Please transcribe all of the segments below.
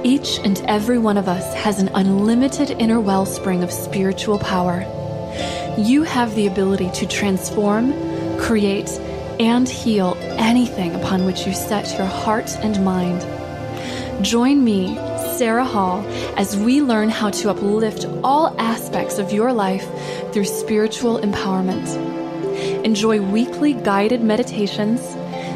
Each and every one of us has an unlimited inner wellspring of spiritual power. You have the ability to transform, create, and heal anything upon which you set your heart and mind. Join me, Sarah Hall, as we learn how to uplift all aspects of your life through spiritual empowerment. Enjoy weekly guided meditations,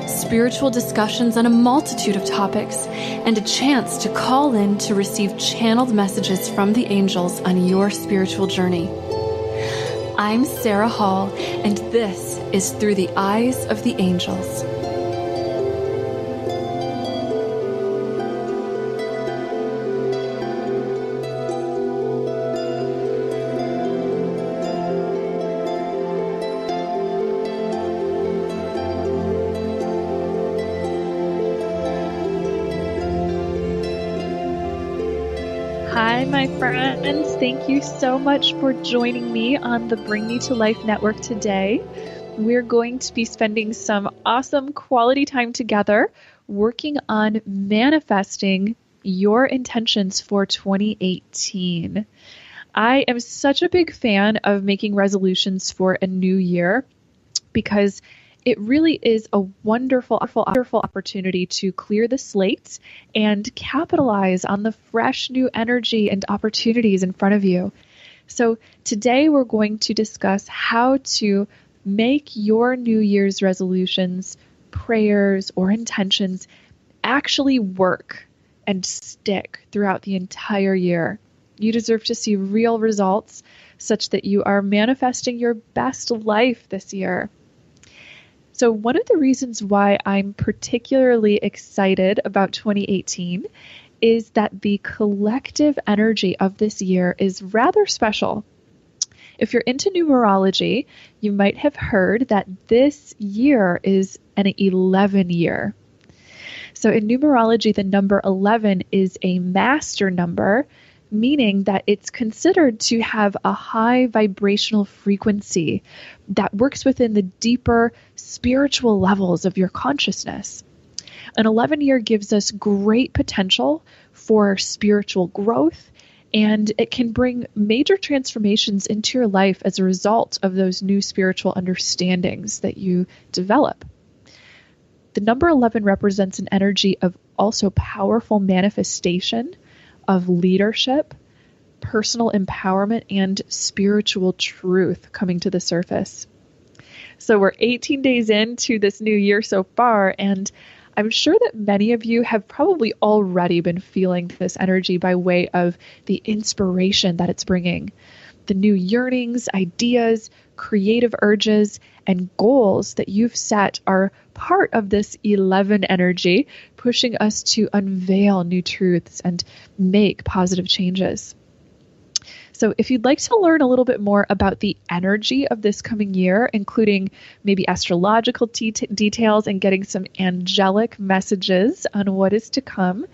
spiritual discussions on a multitude of topics, and a chance to call in to receive channeled messages from the angels on your spiritual journey. I'm Sarah Hall, and this is Through the Eyes of the Angels. Hi, my friends. Thank you so much for joining me on the Bring Me to Life Network today. We're going to be spending some awesome quality time together working on manifesting your intentions for 2018. I am such a big fan of making resolutions for a new year because it really is a wonderful opportunity to clear the slate and capitalize on the fresh new energy and opportunities in front of you. So today we're going to discuss how to make your New Year's resolutions, prayers, or intentions actually work and stick throughout the entire year. You deserve to see real results such that you are manifesting your best life this year. So one of the reasons why I'm particularly excited about 2018 is that the collective energy of this year is rather special. If you're into numerology, you might have heard that this year is an 11 year. So in numerology, the number 11 is a master number, meaning that it's considered to have a high vibrational frequency that works within the deeper spiritual levels of your consciousness. An 11 year gives us great potential for spiritual growth, and it can bring major transformations into your life as a result of those new spiritual understandings that you develop. The number 11 represents an energy of also powerful manifestation of leadership, personal empowerment, and spiritual truth coming to the surface. So we're 18 days into this new year so far, and I'm sure that many of you have probably already been feeling this energy by way of the inspiration that it's bringing. The new yearnings, ideas, creative urges, and goals that you've set are part of this 11 energy, pushing us to unveil new truths and make positive changes. So if you'd like to learn a little bit more about the energy of this coming year, including maybe astrological details and getting some angelic messages on what is to come,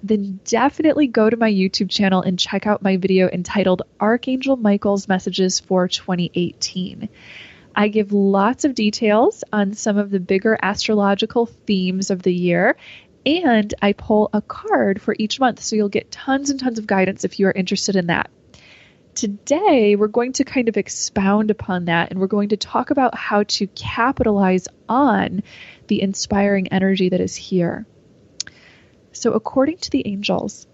then definitely go to my YouTube channel and check out my video entitled Archangel Michael's Messages for 2018. I give lots of details on some of the bigger astrological themes of the year, and I pull a card for each month, so you'll get tons and tons of guidance if you are interested in that. Today, we're going to kind of expound upon that, and we're going to talk about how to capitalize on the inspiring energy that is here. So according to the angels,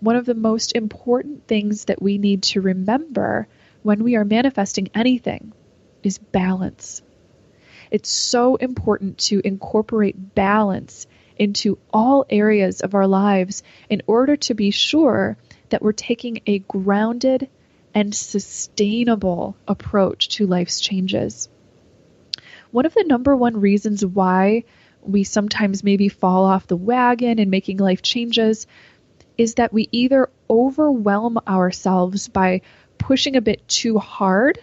one of the most important things that we need to remember when we are manifesting anything is balance. It's so important to incorporate balance into all areas of our lives in order to be sure that we're taking a grounded and sustainable approach to life's changes. One of the number one reasons why we sometimes maybe fall off the wagon in making life changes is that we either overwhelm ourselves by pushing a bit too hard,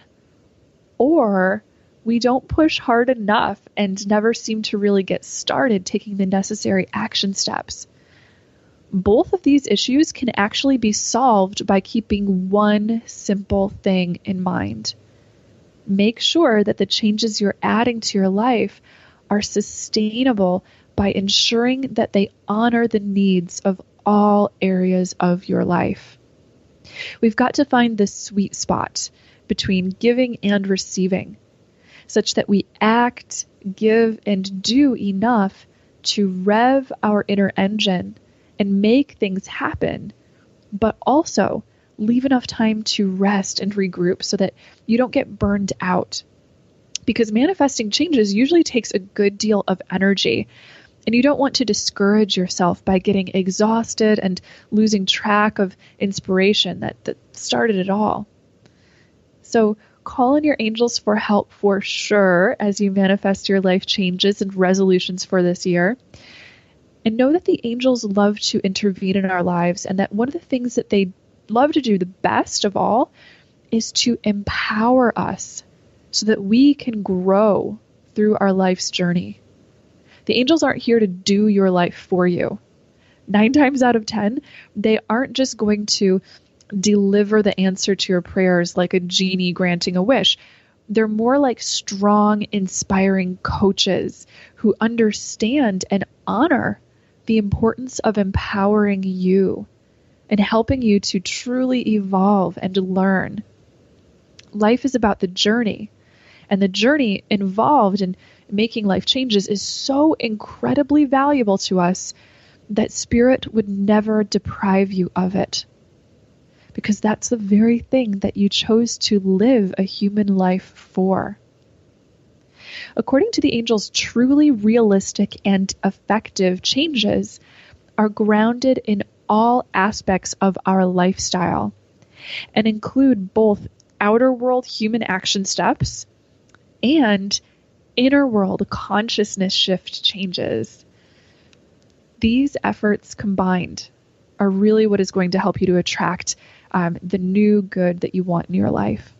or we don't push hard enough and never seem to really get started taking the necessary action steps. Both of these issues can actually be solved by keeping one simple thing in mind. Make sure that the changes you're adding to your life are sustainable by ensuring that they honor the needs of all areas of your life. We've got to find the sweet spot between giving and receiving, such that we act, give, and do enough to rev our inner engine and make things happen, but also leave enough time to rest and regroup so that you don't get burned out. Because manifesting changes usually takes a good deal of energy, and you don't want to discourage yourself by getting exhausted and losing track of inspiration that started it all. So call on your angels for help for sure as you manifest your life changes and resolutions for this year. And know that the angels love to intervene in our lives, and that one of the things that they love to do the best of all is to empower us so that we can grow through our life's journey. The angels aren't here to do your life for you. 9 times out of 10, they aren't just going to deliver the answer to your prayers like a genie granting a wish. They're more like strong, inspiring coaches who understand and honor the importance of empowering you and helping you to truly evolve and learn. Life is about the journey, and the journey involved in making life changes is so incredibly valuable to us that Spirit would never deprive you of it, because that's the very thing that you chose to live a human life for. According to the angels, truly realistic and effective changes are grounded in all aspects of our lifestyle and include both outer world human action steps and inner world consciousness shift changes. These efforts combined are really what is going to help you to attract the new good that you want in your life.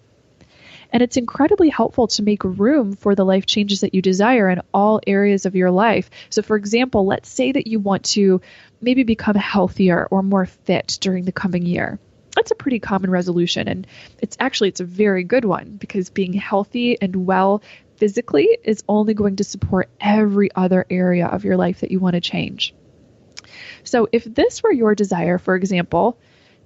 And it's incredibly helpful to make room for the life changes that you desire in all areas of your life. So for example, let's say that you want to maybe become healthier or more fit during the coming year. That's a pretty common resolution, and it's a very good one, because being healthy and well physically is only going to support every other area of your life that you want to change. So if this were your desire, for example,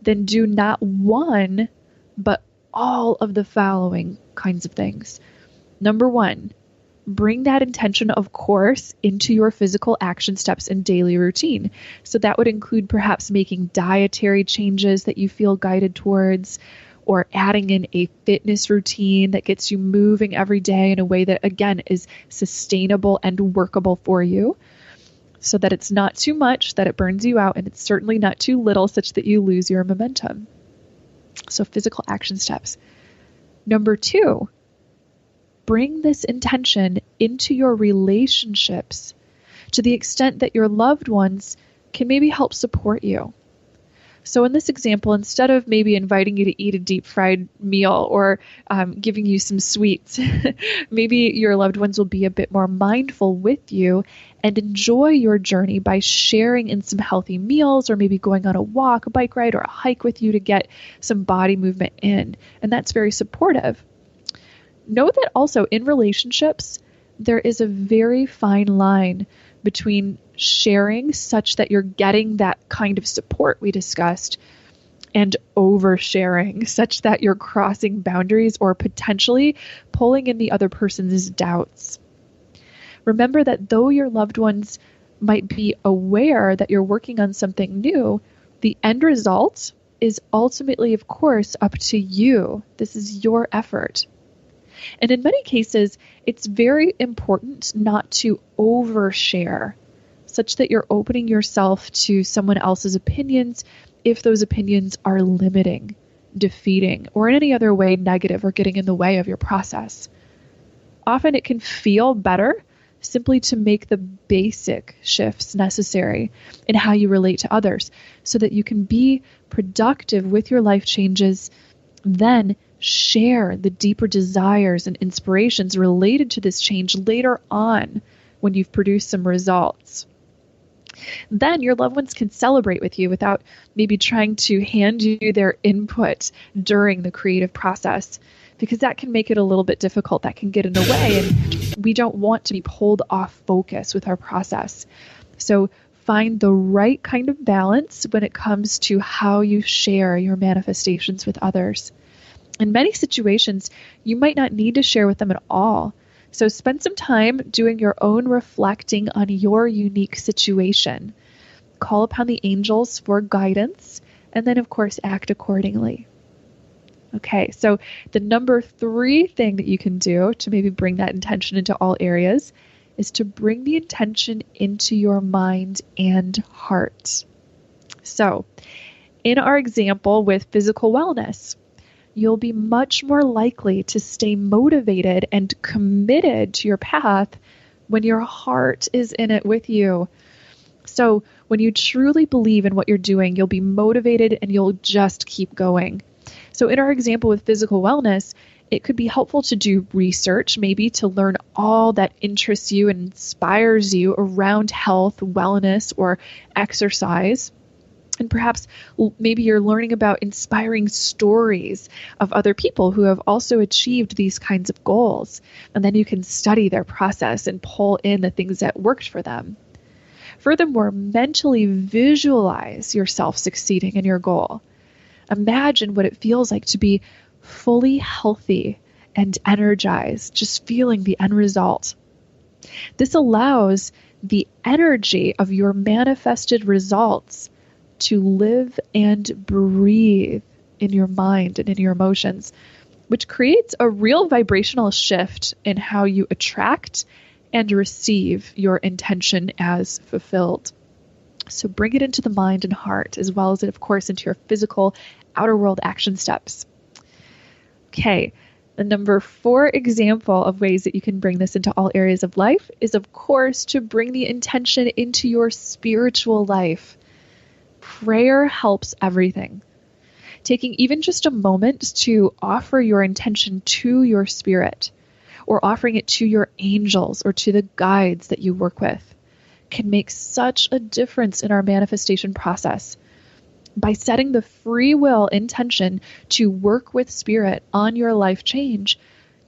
then do not one, but all of the following kinds of things. Number 1, bring that intention, of course, into your physical action steps and daily routine. So that would include perhaps making dietary changes that you feel guided towards, or adding in a fitness routine that gets you moving every day in a way that, again, is sustainable and workable for you, so that it's not too much that it burns you out, and it's certainly not too little such that you lose your momentum. So physical action steps. Number 2, bring this intention into your relationships to the extent that your loved ones can maybe help support you. So in this example, instead of maybe inviting you to eat a deep fried meal or giving you some sweets, maybe your loved ones will be a bit more mindful with you and enjoy your journey by sharing in some healthy meals, or maybe going on a walk, a bike ride, or a hike with you to get some body movement in. And that's very supportive. Know that also in relationships, there is a very fine line between sharing such that you're getting that kind of support we discussed, and oversharing such that you're crossing boundaries or potentially pulling in the other person's doubts. Remember that though your loved ones might be aware that you're working on something new, the end result is ultimately, of course, up to you. This is your effort. And in many cases, it's very important not to overshare, such that you're opening yourself to someone else's opinions if those opinions are limiting, defeating, or in any other way negative or getting in the way of your process. Often it can feel better simply to make the basic shifts necessary in how you relate to others so that you can be productive with your life changes, then share the deeper desires and inspirations related to this change later on when you've produced some results. Then your loved ones can celebrate with you without maybe trying to hand you their input during the creative process, because that can make it a little bit difficult. That can get in the way, and we don't want to be pulled off focus with our process. So find the right kind of balance when it comes to how you share your manifestations with others. In many situations, you might not need to share with them at all. So spend some time doing your own reflecting on your unique situation. Call upon the angels for guidance, and then, of course, act accordingly. Okay, so the number 3 thing that you can do to maybe bring that intention into all areas is to bring the intention into your mind and heart. So, in our example with physical wellness, you'll be much more likely to stay motivated and committed to your path when your heart is in it with you. So when you truly believe in what you're doing, you'll be motivated and you'll just keep going. So in our example with physical wellness, it could be helpful to do research, maybe to learn all that interests you and inspires you around health, wellness, or exercise. And perhaps maybe you're learning about inspiring stories of other people who have also achieved these kinds of goals. And then you can study their process and pull in the things that worked for them. Furthermore, mentally visualize yourself succeeding in your goal. Imagine what it feels like to be fully healthy and energized, just feeling the end result. This allows the energy of your manifested results to live and breathe in your mind and in your emotions, which creates a real vibrational shift in how you attract and receive your intention as fulfilled. So bring it into the mind and heart, as well as, of course, into your physical outer world action steps. Okay, the number 4 example of ways that you can bring this into all areas of life is, of course, to bring the intention into your spiritual life. Prayer helps everything. Taking even just a moment to offer your intention to your spirit, or offering it to your angels or to the guides that you work with, can make such a difference in our manifestation process. By setting the free will intention to work with spirit on your life change,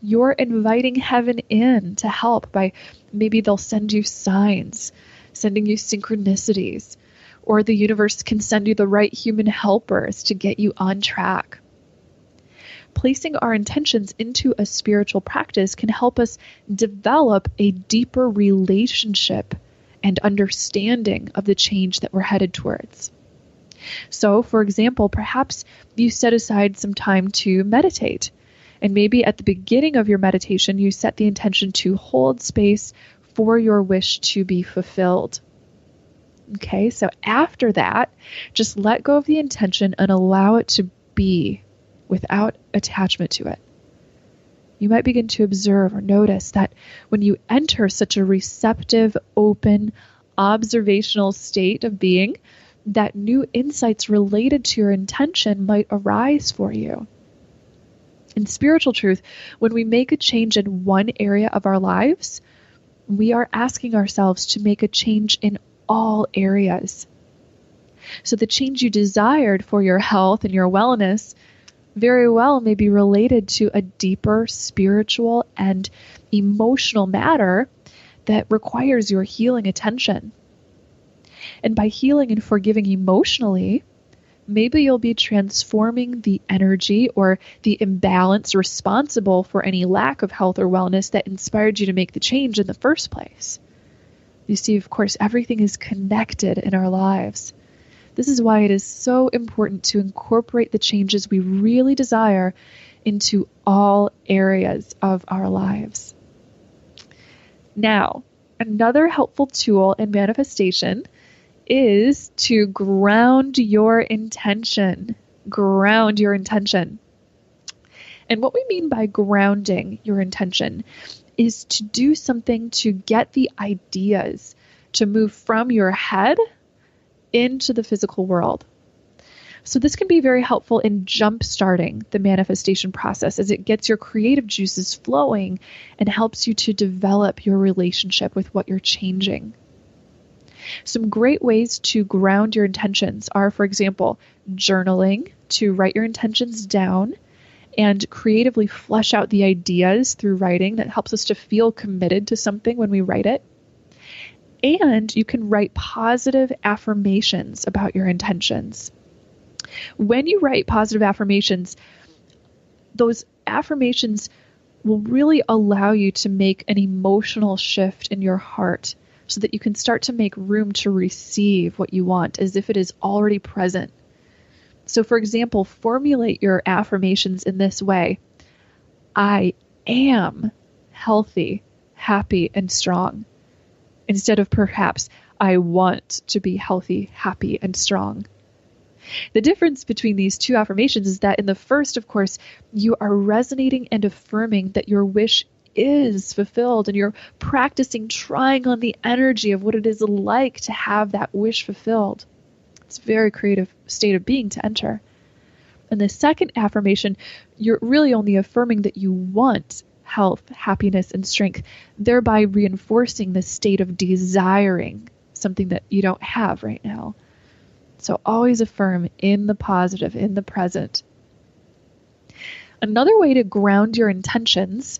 you're inviting heaven in to help by maybe they'll send you signs, sending you synchronicities, or the universe can send you the right human helpers to get you on track. Placing our intentions into a spiritual practice can help us develop a deeper relationship and understanding of the change that we're headed towards. So, for example, perhaps you set aside some time to meditate, and maybe at the beginning of your meditation, you set the intention to hold space for your wish to be fulfilled. Okay, so after that, just let go of the intention and allow it to be without attachment to it. You might begin to observe or notice that when you enter such a receptive, open, observational state of being, that new insights related to your intention might arise for you. In spiritual truth, when we make a change in one area of our lives, we are asking ourselves to make a change in all areas. So the change you desired for your health and your wellness very well may be related to a deeper spiritual and emotional matter that requires your healing attention. And by healing and forgiving emotionally, maybe you'll be transforming the energy or the imbalance responsible for any lack of health or wellness that inspired you to make the change in the first place. You see, of course, everything is connected in our lives. This is why it is so important to incorporate the changes we really desire into all areas of our lives. Now, another helpful tool in manifestation is to ground your intention. Ground your intention. And what we mean by grounding your intention is to do something to get the ideas to move from your head into the physical world. So this can be very helpful in jump-starting the manifestation process as it gets your creative juices flowing and helps you to develop your relationship with what you're changing. Some great ways to ground your intentions are, for example, journaling to write your intentions down and creatively flesh out the ideas through writing. That helps us to feel committed to something when we write it. And you can write positive affirmations about your intentions. When you write positive affirmations, those affirmations will really allow you to make an emotional shift in your heart so that you can start to make room to receive what you want as if it is already present. So, for example, formulate your affirmations in this way. I am healthy, happy, and strong. Instead of perhaps, I want to be healthy, happy, and strong. The difference between these two affirmations is that in the first, of course, you are resonating and affirming that your wish is fulfilled, and you're practicing trying on the energy of what it is like to have that wish fulfilled. It's a very creative state of being to enter. And the second affirmation, you're really only affirming that you want health, happiness, and strength, thereby reinforcing the state of desiring something that you don't have right now. So always affirm in the positive, in the present. Another way to ground your intentions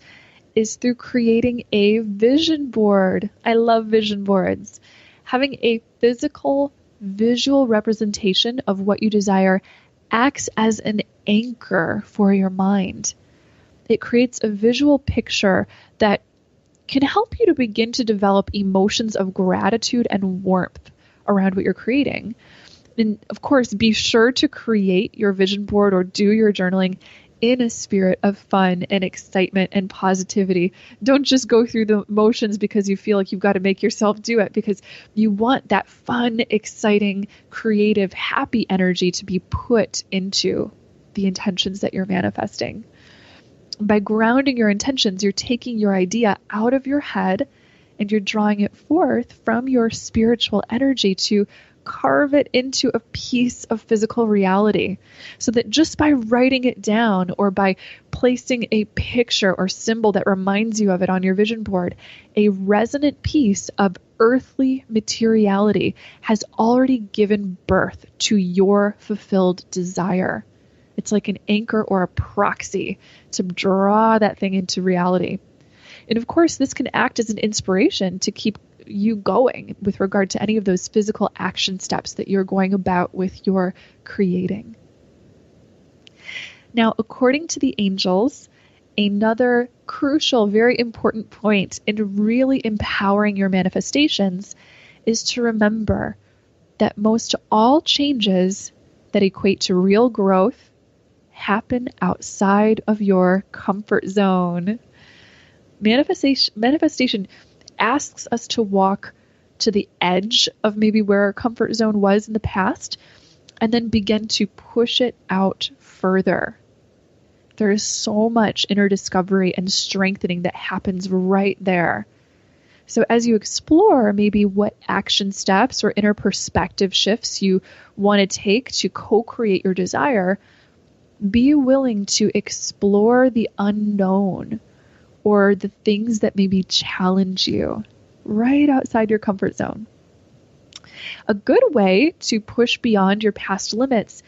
is through creating a vision board. I love vision boards. Having a physical, visual representation of what you desire acts as an anchor for your mind. It creates a visual picture that can help you to begin to develop emotions of gratitude and warmth around what you're creating. And of course, be sure to create your vision board or do your journaling in a spirit of fun and excitement and positivity. Don't just go through the motions because you feel like you've got to make yourself do it, because you want that fun, exciting, creative, happy energy to be put into the intentions that you're manifesting. By grounding your intentions, you're taking your idea out of your head and you're drawing it forth from your spiritual energy to carve it into a piece of physical reality, so that just by writing it down or by placing a picture or symbol that reminds you of it on your vision board, a resonant piece of earthly materiality has already given birth to your fulfilled desire. It's like an anchor or a proxy to draw that thing into reality. And of course, this can act as an inspiration to keep you going with regard to any of those physical action steps that you're going about with your creating. Now, according to the angels, another crucial, very important point in really empowering your manifestations is to remember that most all changes that equate to real growth happen outside of your comfort zone. Manifestation asks us to walk to the edge of maybe where our comfort zone was in the past and then begin to push it out further. There is so much inner discovery and strengthening that happens right there. So as you explore maybe what action steps or inner perspective shifts you want to take to co-create your desire, be willing to explore the unknown or the things that maybe challenge you right outside your comfort zone. A good way to push beyond your past limits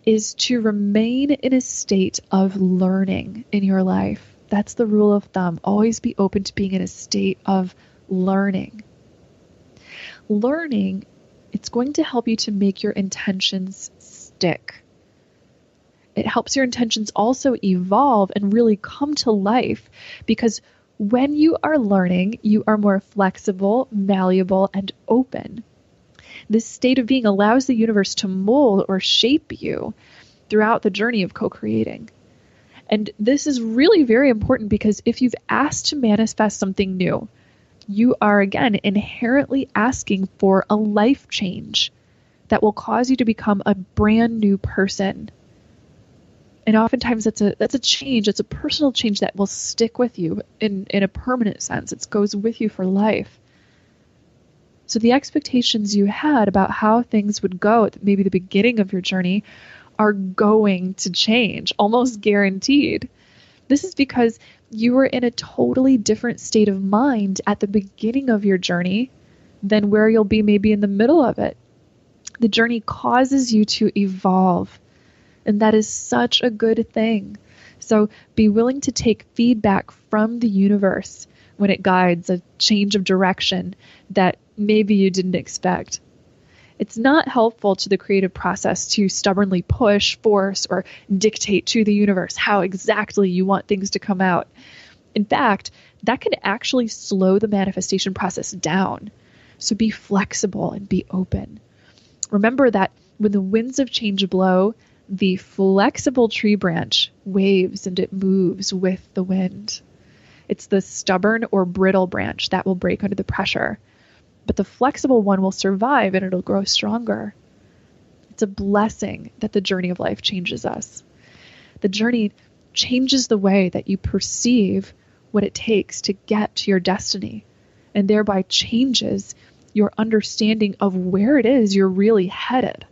is to remain in a state of learning in your life. That's the rule of thumb. Always be open to being in a state of learning. Learning, it's going to help you to make your intentions stick. It helps your intentions also evolve and really come to life, because when you are learning, you are more flexible, malleable, and open. This state of being allows the universe to mold or shape you throughout the journey of co-creating. And this is really very important, because if you've asked to manifest something new, you are again inherently asking for a life change that will cause you to become a brand new person. And oftentimes that's a change, it's a personal change that will stick with you in a permanent sense. It goes with you for life. So the expectations you had about how things would go at maybe the beginning of your journey are going to change, almost guaranteed. This is because you were in a totally different state of mind at the beginning of your journey than where you'll be maybe in the middle of it. The journey causes you to evolve. And that is such a good thing. So be willing to take feedback from the universe when it guides a change of direction that maybe you didn't expect. It's not helpful to the creative process to stubbornly push, force, or dictate to the universe how exactly you want things to come out. In fact, that can actually slow the manifestation process down. So be flexible and be open. Remember that when the winds of change blow, the flexible tree branch waves and it moves with the wind. It's the stubborn or brittle branch that will break under the pressure, but the flexible one will survive and it'll grow stronger. It's a blessing that the journey of life changes us. The journey changes the way that you perceive what it takes to get to your destiny, and thereby changes your understanding of where it is you're really headed.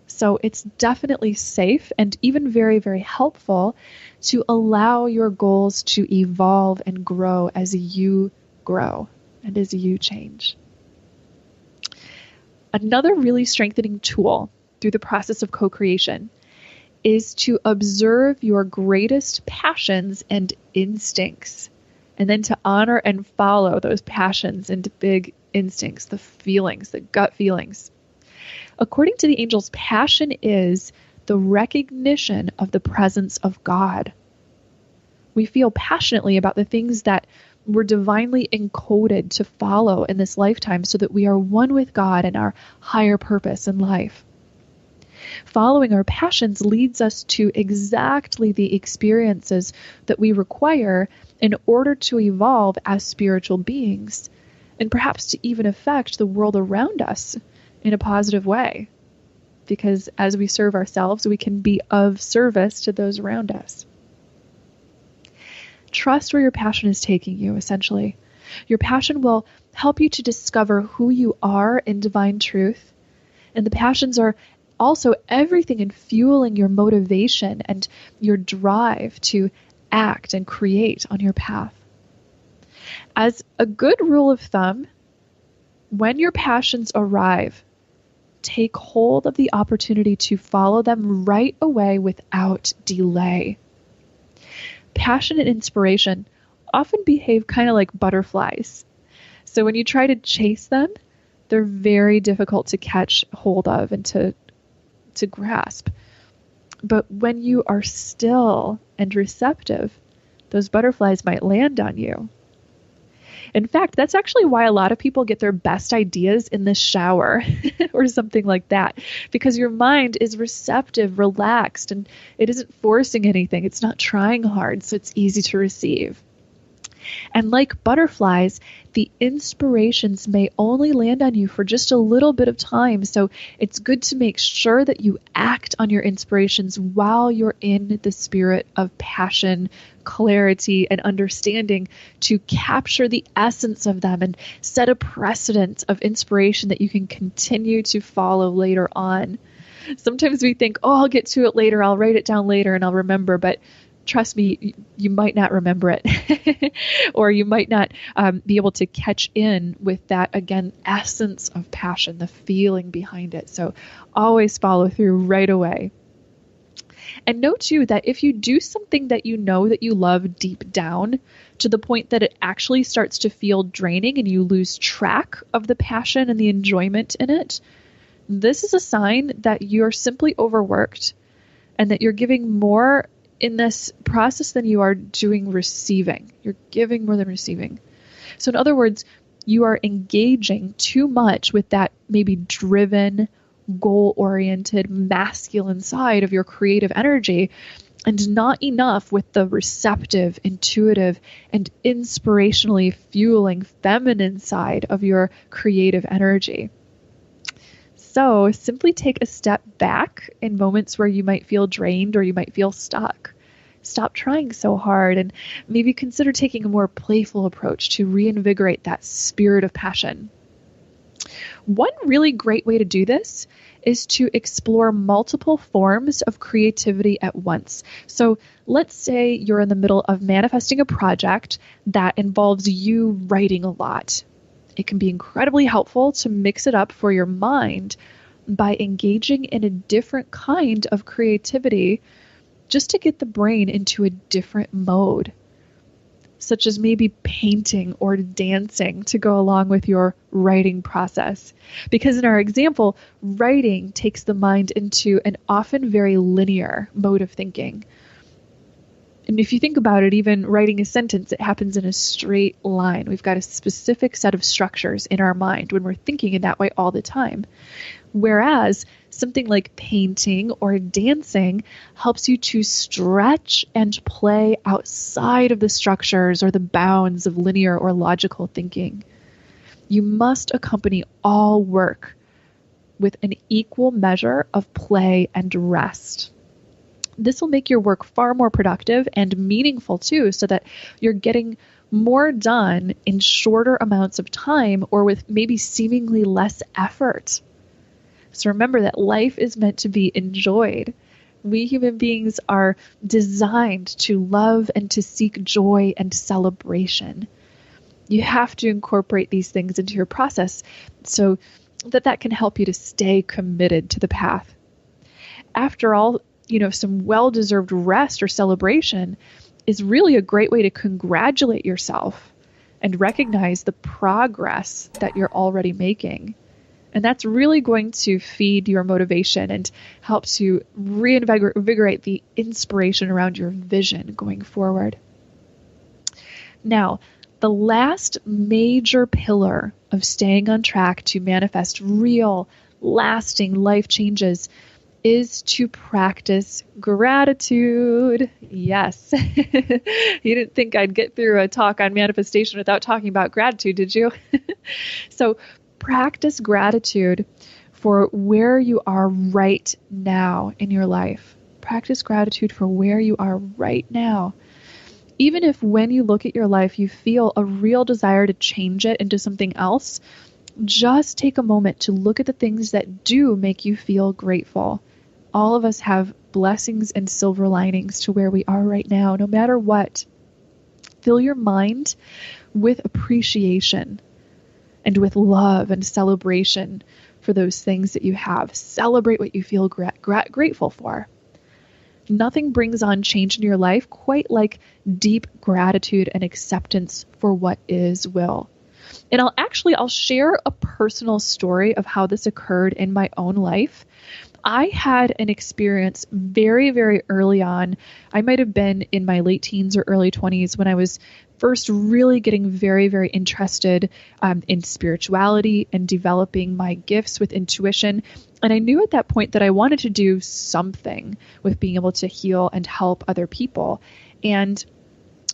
So it's definitely safe and even very, very helpful to allow your goals to evolve and grow as you grow and as you change. Another really strengthening tool through the process of co-creation is to observe your greatest passions and instincts, and then to honor and follow those passions and big instincts, the feelings, the gut feelings. According to the angels, passion is the recognition of the presence of God. We feel passionately about the things that we're divinely encoded to follow in this lifetime so that we are one with God and our higher purpose in life. Following our passions leads us to exactly the experiences that we require in order to evolve as spiritual beings, and perhaps to even affect the world around us in a positive way. Because as we serve ourselves, we can be of service to those around us. Trust where your passion is taking you, essentially. Your passion will help you to discover who you are in divine truth. And the passions are also everything in fueling your motivation and your drive to act and create on your path. As a good rule of thumb, when your passions arrive, take hold of the opportunity to follow them right away without delay. Passion and inspiration often behave kind of like butterflies. So when you try to chase them, they're very difficult to catch hold of and to grasp. But when you are still and receptive, those butterflies might land on you. In fact, that's actually why a lot of people get their best ideas in the shower or something like that, because your mind is receptive, relaxed, and it isn't forcing anything. It's not trying hard, so it's easy to receive. And like butterflies, the inspirations may only land on you for just a little bit of time, so it's good to make sure that you act on your inspirations while you're in the spirit of passion, clarity, and understanding to capture the essence of them and set a precedent of inspiration that you can continue to follow later on. Sometimes we think, oh, I'll get to it later, I'll write it down later and I'll remember, but trust me, you might not remember it, or you might not be able to catch in with that, again, essence of passion, the feeling behind it. So always follow through right away. And know too that if you do something that you know that you love deep down to the point that it actually starts to feel draining and you lose track of the passion and the enjoyment in it, this is a sign that you're simply overworked and that you're giving more in this process than you are doing receiving. You're giving more than receiving. So in other words, you are engaging too much with that maybe driven, goal-oriented, masculine side of your creative energy, and not enough with the receptive, intuitive, and inspirationally fueling feminine side of your creative energy. So simply take a step back in moments where you might feel drained or you might feel stuck. Stop trying so hard and maybe consider taking a more playful approach to reinvigorate that spirit of passion. One really great way to do this is to explore multiple forms of creativity at once. So let's say you're in the middle of manifesting a project that involves you writing a lot. It can be incredibly helpful to mix it up for your mind by engaging in a different kind of creativity just to get the brain into a different mode. such as maybe painting or dancing to go along with your writing process. Because in our example, writing takes the mind into an often very linear mode of thinking. And if you think about it, even writing a sentence, it happens in a straight line. We've got a specific set of structures in our mind when we're thinking in that way all the time. Whereas something like painting or dancing helps you to stretch and play outside of the structures or the bounds of linear or logical thinking. You must accompany all work with an equal measure of play and rest. This will make your work far more productive and meaningful too, so that you're getting more done in shorter amounts of time or with maybe seemingly less effort. So remember that life is meant to be enjoyed. We human beings are designed to love and to seek joy and celebration. You have to incorporate these things into your process so that can help you to stay committed to the path. After all, some well-deserved rest or celebration is really a great way to congratulate yourself and recognize the progress that you're already making. And that's really going to feed your motivation and help to reinvigorate the inspiration around your vision going forward. Now, the last major pillar of staying on track to manifest real, lasting life changes is to practice gratitude. Yes. You didn't think I'd get through a talk on manifestation without talking about gratitude, did you? So practice gratitude for where you are right now in your life. Practice gratitude for where you are right now. Even if when you look at your life, you feel a real desire to change it into something else, just take a moment to look at the things that do make you feel grateful. All of us have blessings and silver linings to where we are right now, no matter what. Fill your mind with appreciation and with love and celebration for those things that you have. Celebrate what you feel grateful for. Nothing brings on change in your life quite like deep gratitude and acceptance for what is will. And I'll share a personal story of how this occurred in my own life. I had an experience very, very early on. I might have been in my late teens or early 20s when I was first really getting very, very interested in spirituality and developing my gifts with intuition. And I knew at that point that I wanted to do something with being able to heal and help other people. And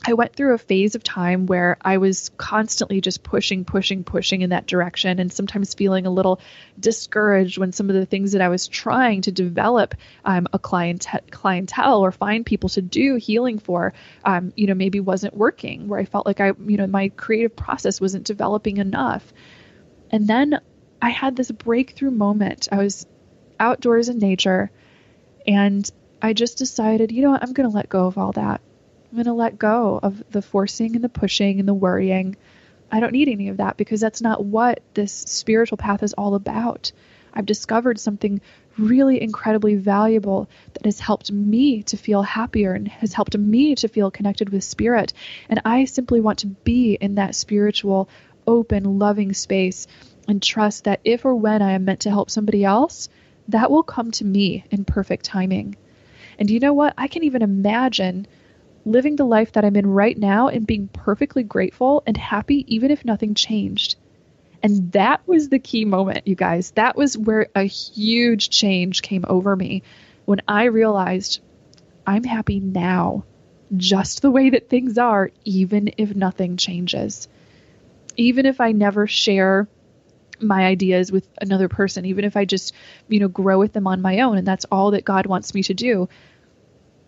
I went through a phase of time where I was constantly just pushing in that direction, and sometimes feeling a little discouraged when some of the things that I was trying to develop a clientele or find people to do healing for, maybe wasn't working, where I felt like my creative process wasn't developing enough. And then I had this breakthrough moment. I was outdoors in nature, and I just decided, I'm going to let go of all that. I'm going to let go of the forcing and the pushing and the worrying. I don't need any of that, because that's not what this spiritual path is all about. I've discovered something really incredibly valuable that has helped me to feel happier and has helped me to feel connected with spirit. And I simply want to be in that spiritual, open, loving space and trust that if or when I am meant to help somebody else, that will come to me in perfect timing. And you know what? I can even imagine living the life that I'm in right now and being perfectly grateful and happy, even if nothing changed. And that was the key moment, you guys. That was where a huge change came over me, when I realized I'm happy now, just the way that things are, even if nothing changes. Even if I never share my ideas with another person, even if I just, grow with them on my own, and that's all that God wants me to do.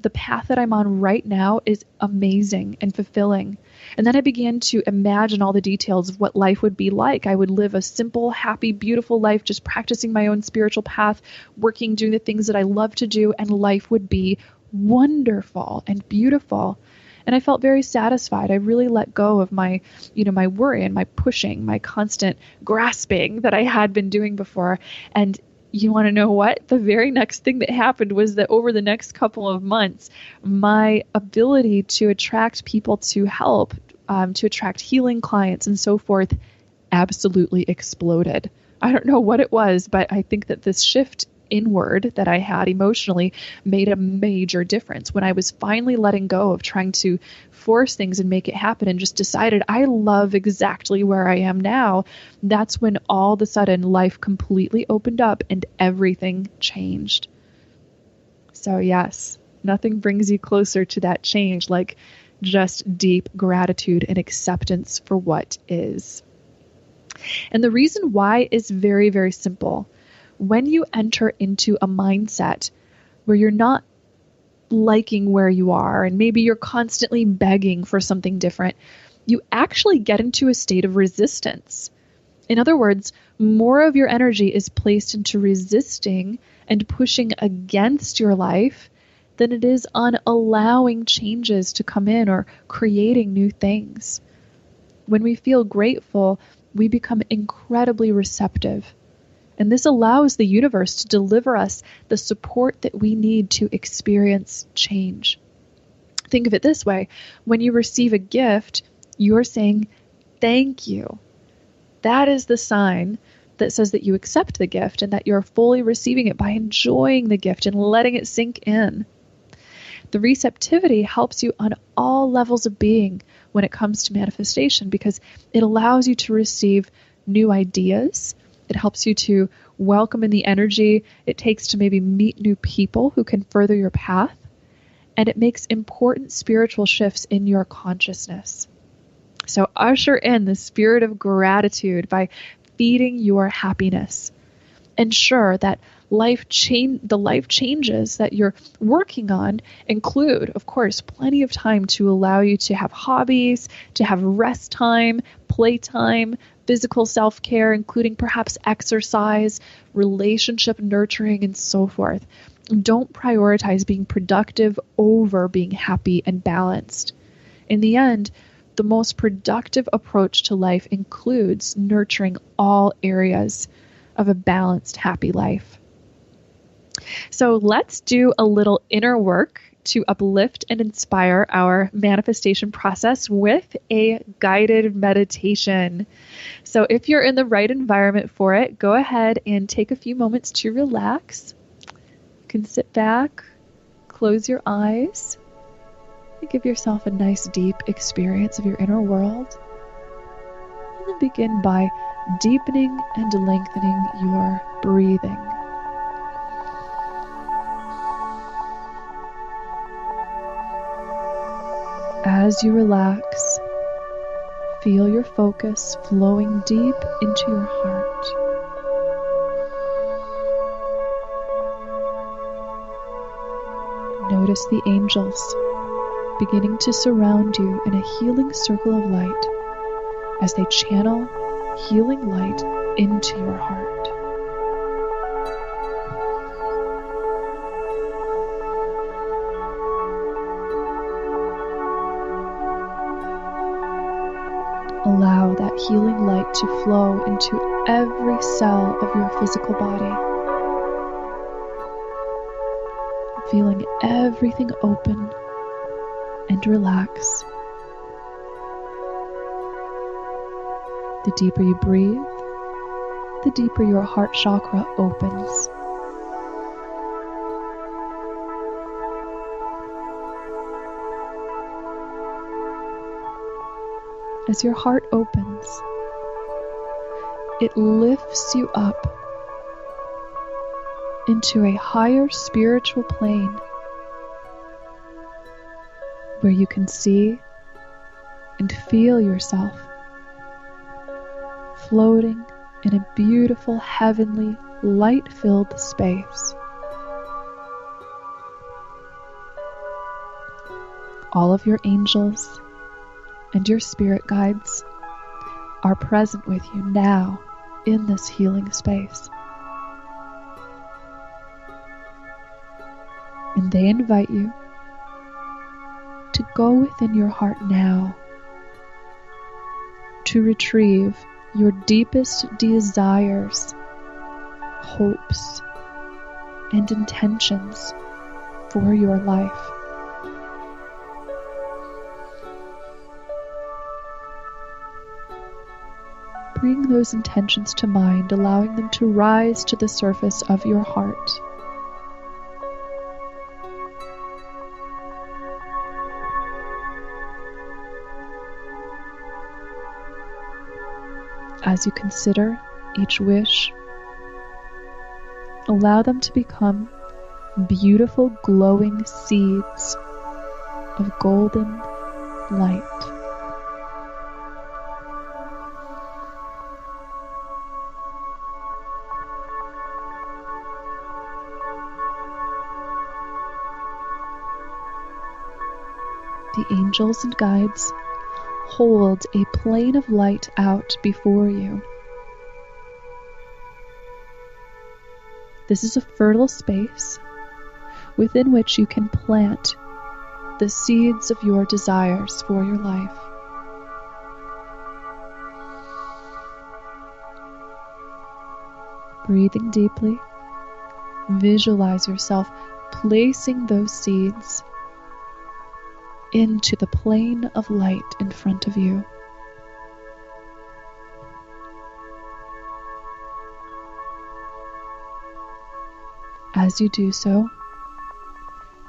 The path that I'm on right now is amazing and fulfilling. And then I began to imagine all the details of what life would be like. I would live a simple, happy, beautiful life, just practicing my own spiritual path, working, doing the things that I love to do, and life would be wonderful and beautiful. And I felt very satisfied. I really let go of my, my worry and my pushing, my constant grasping that I had been doing before. And you want to know what? The very next thing that happened was that over the next couple of months, my ability to attract people to help to attract healing clients and so forth, absolutely exploded. I don't know what it was, but I think that this shift inward that I had emotionally made a major difference when I was finally letting go of trying to force things and make it happen and just decided I love exactly where I am now. That's when all of a sudden life completely opened up and everything changed. So yes, nothing brings you closer to that change like just deep gratitude and acceptance for what is. And the reason why is very, very simple. When you enter into a mindset where you're not liking where you are and maybe you're constantly begging for something different, you actually get into a state of resistance. In other words, more of your energy is placed into resisting and pushing against your life than it is on allowing changes to come in or creating new things. When we feel grateful, we become incredibly receptive. And this allows the universe to deliver us the support that we need to experience change. Think of it this way. When you receive a gift, you're saying, thank you. That is the sign that says that you accept the gift and that you're fully receiving it by enjoying the gift and letting it sink in. The receptivity helps you on all levels of being when it comes to manifestation because it allows you to receive new ideas. It helps you to welcome in the energy it takes to maybe meet new people who can further your path. And it makes important spiritual shifts in your consciousness. So usher in the spirit of gratitude by feeding your happiness. Ensure that the life changes that you're working on include, of course, plenty of time to allow you to have hobbies, to have rest time, playtime, physical self-care, including perhaps exercise, relationship nurturing, and so forth. Don't prioritize being productive over being happy and balanced. In the end, the most productive approach to life includes nurturing all areas of a balanced, happy life. So let's do a little inner work to uplift and inspire our manifestation process with a guided meditation. So if you're in the right environment for it, go ahead and take a few moments to relax. You can sit back, close your eyes, and give yourself a nice deep experience of your inner world. And then begin by deepening and lengthening your breathing. As you relax, feel your focus flowing deep into your heart. Notice the angels beginning to surround you in a healing circle of light as they channel healing light into your heart. Allow that healing light to flow into every cell of your physical body, feeling everything open and relax. The deeper you breathe, the deeper your heart chakra opens. As your heart opens, it lifts you up into a higher spiritual plane where you can see and feel yourself floating in a beautiful, heavenly, light-filled space. All of your angels and your spirit guides are present with you now in this healing space. And they invite you to go within your heart now to retrieve your deepest desires, hopes, and intentions for your life. Bring those intentions to mind, allowing them to rise to the surface of your heart. As you consider each wish, allow them to become beautiful glowing seeds of golden light. The angels and guides hold a plane of light out before you. This is a fertile space within which you can plant the seeds of your desires for your life. Breathing deeply, visualize yourself placing those seeds into the plane of light in front of you. As you do so,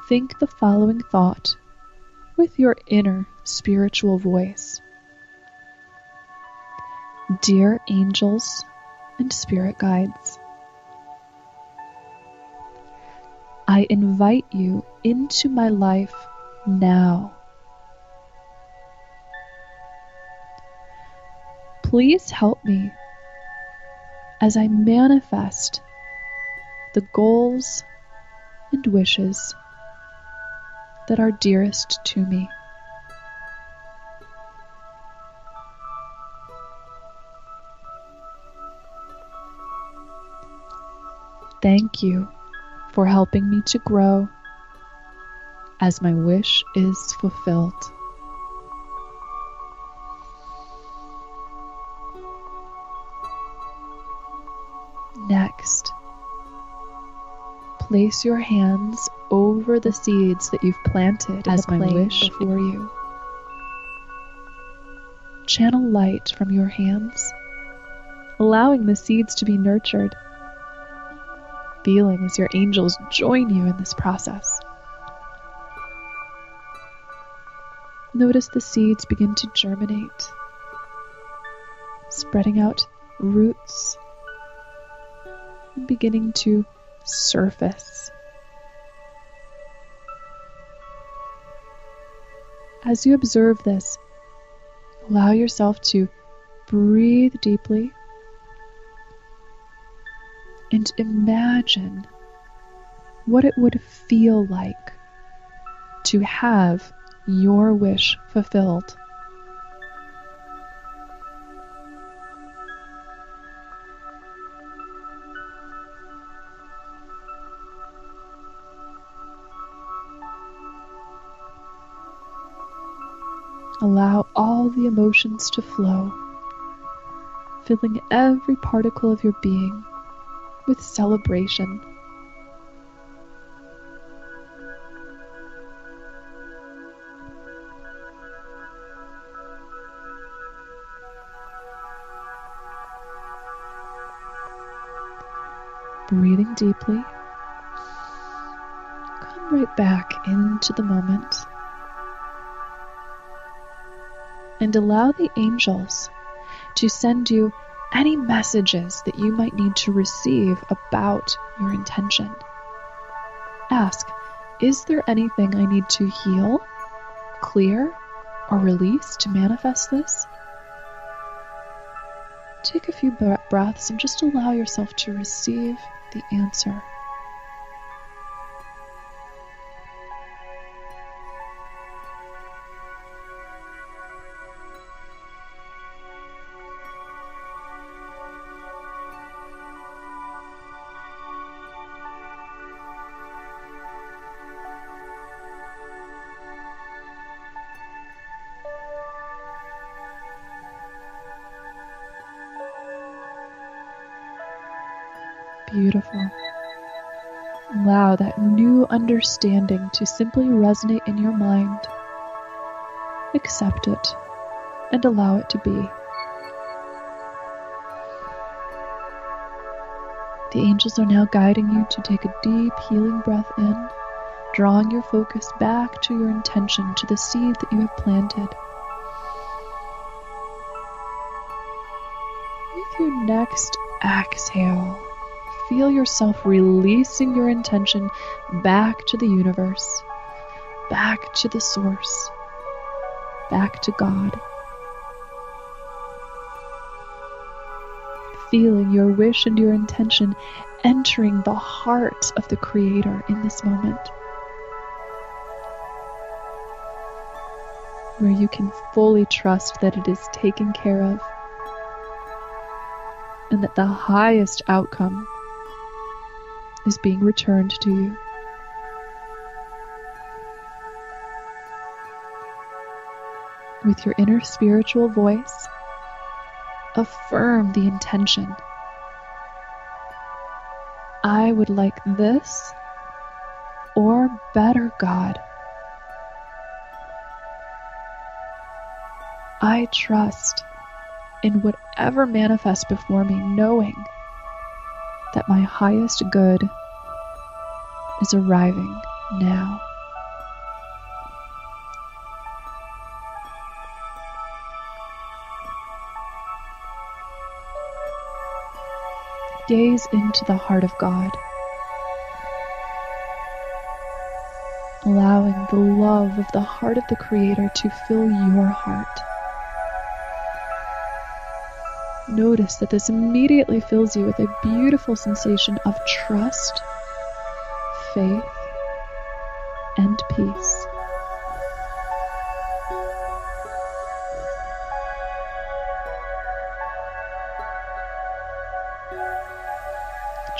think the following thought with your inner spiritual voice. Dear angels and spirit guides, I invite you into my life now. Please help me as I manifest the goals and wishes that are dearest to me. Thank you for helping me to grow as my wish is fulfilled. Next, place your hands over the seeds that you've planted as my wish before you. Channel light from your hands, allowing the seeds to be nurtured, feeling as your angels join you in this process. Notice the seeds begin to germinate, spreading out roots and beginning to surface. As you observe this, allow yourself to breathe deeply and imagine what it would feel like to have your wish fulfilled. Allow all the emotions to flow, filling every particle of your being with celebration. Breathing deeply, come right back into the moment and allow the angels to send you any messages that you might need to receive about your intention. Ask, is there anything I need to heal, clear, or release to manifest this? Take a few breaths and just allow yourself to receive the answer. Beautiful. Allow that new understanding to simply resonate in your mind. Accept it and allow it to be. The angels are now guiding you to take a deep healing breath in, drawing your focus back to your intention, to the seed that you have planted. With your next exhale, feel yourself releasing your intention back to the universe, back to the source, back to God. Feeling your wish and your intention entering the heart of the Creator in this moment, where you can fully trust that it is taken care of and that the highest outcome is being returned to you. With your inner spiritual voice, affirm the intention. I would like this, or better, God. I trust in whatever manifests before me, knowing that my highest good is arriving now. Gaze into the heart of God, allowing the love of the heart of the Creator to fill your heart. Notice that this immediately fills you with a beautiful sensation of trust, faith, and peace.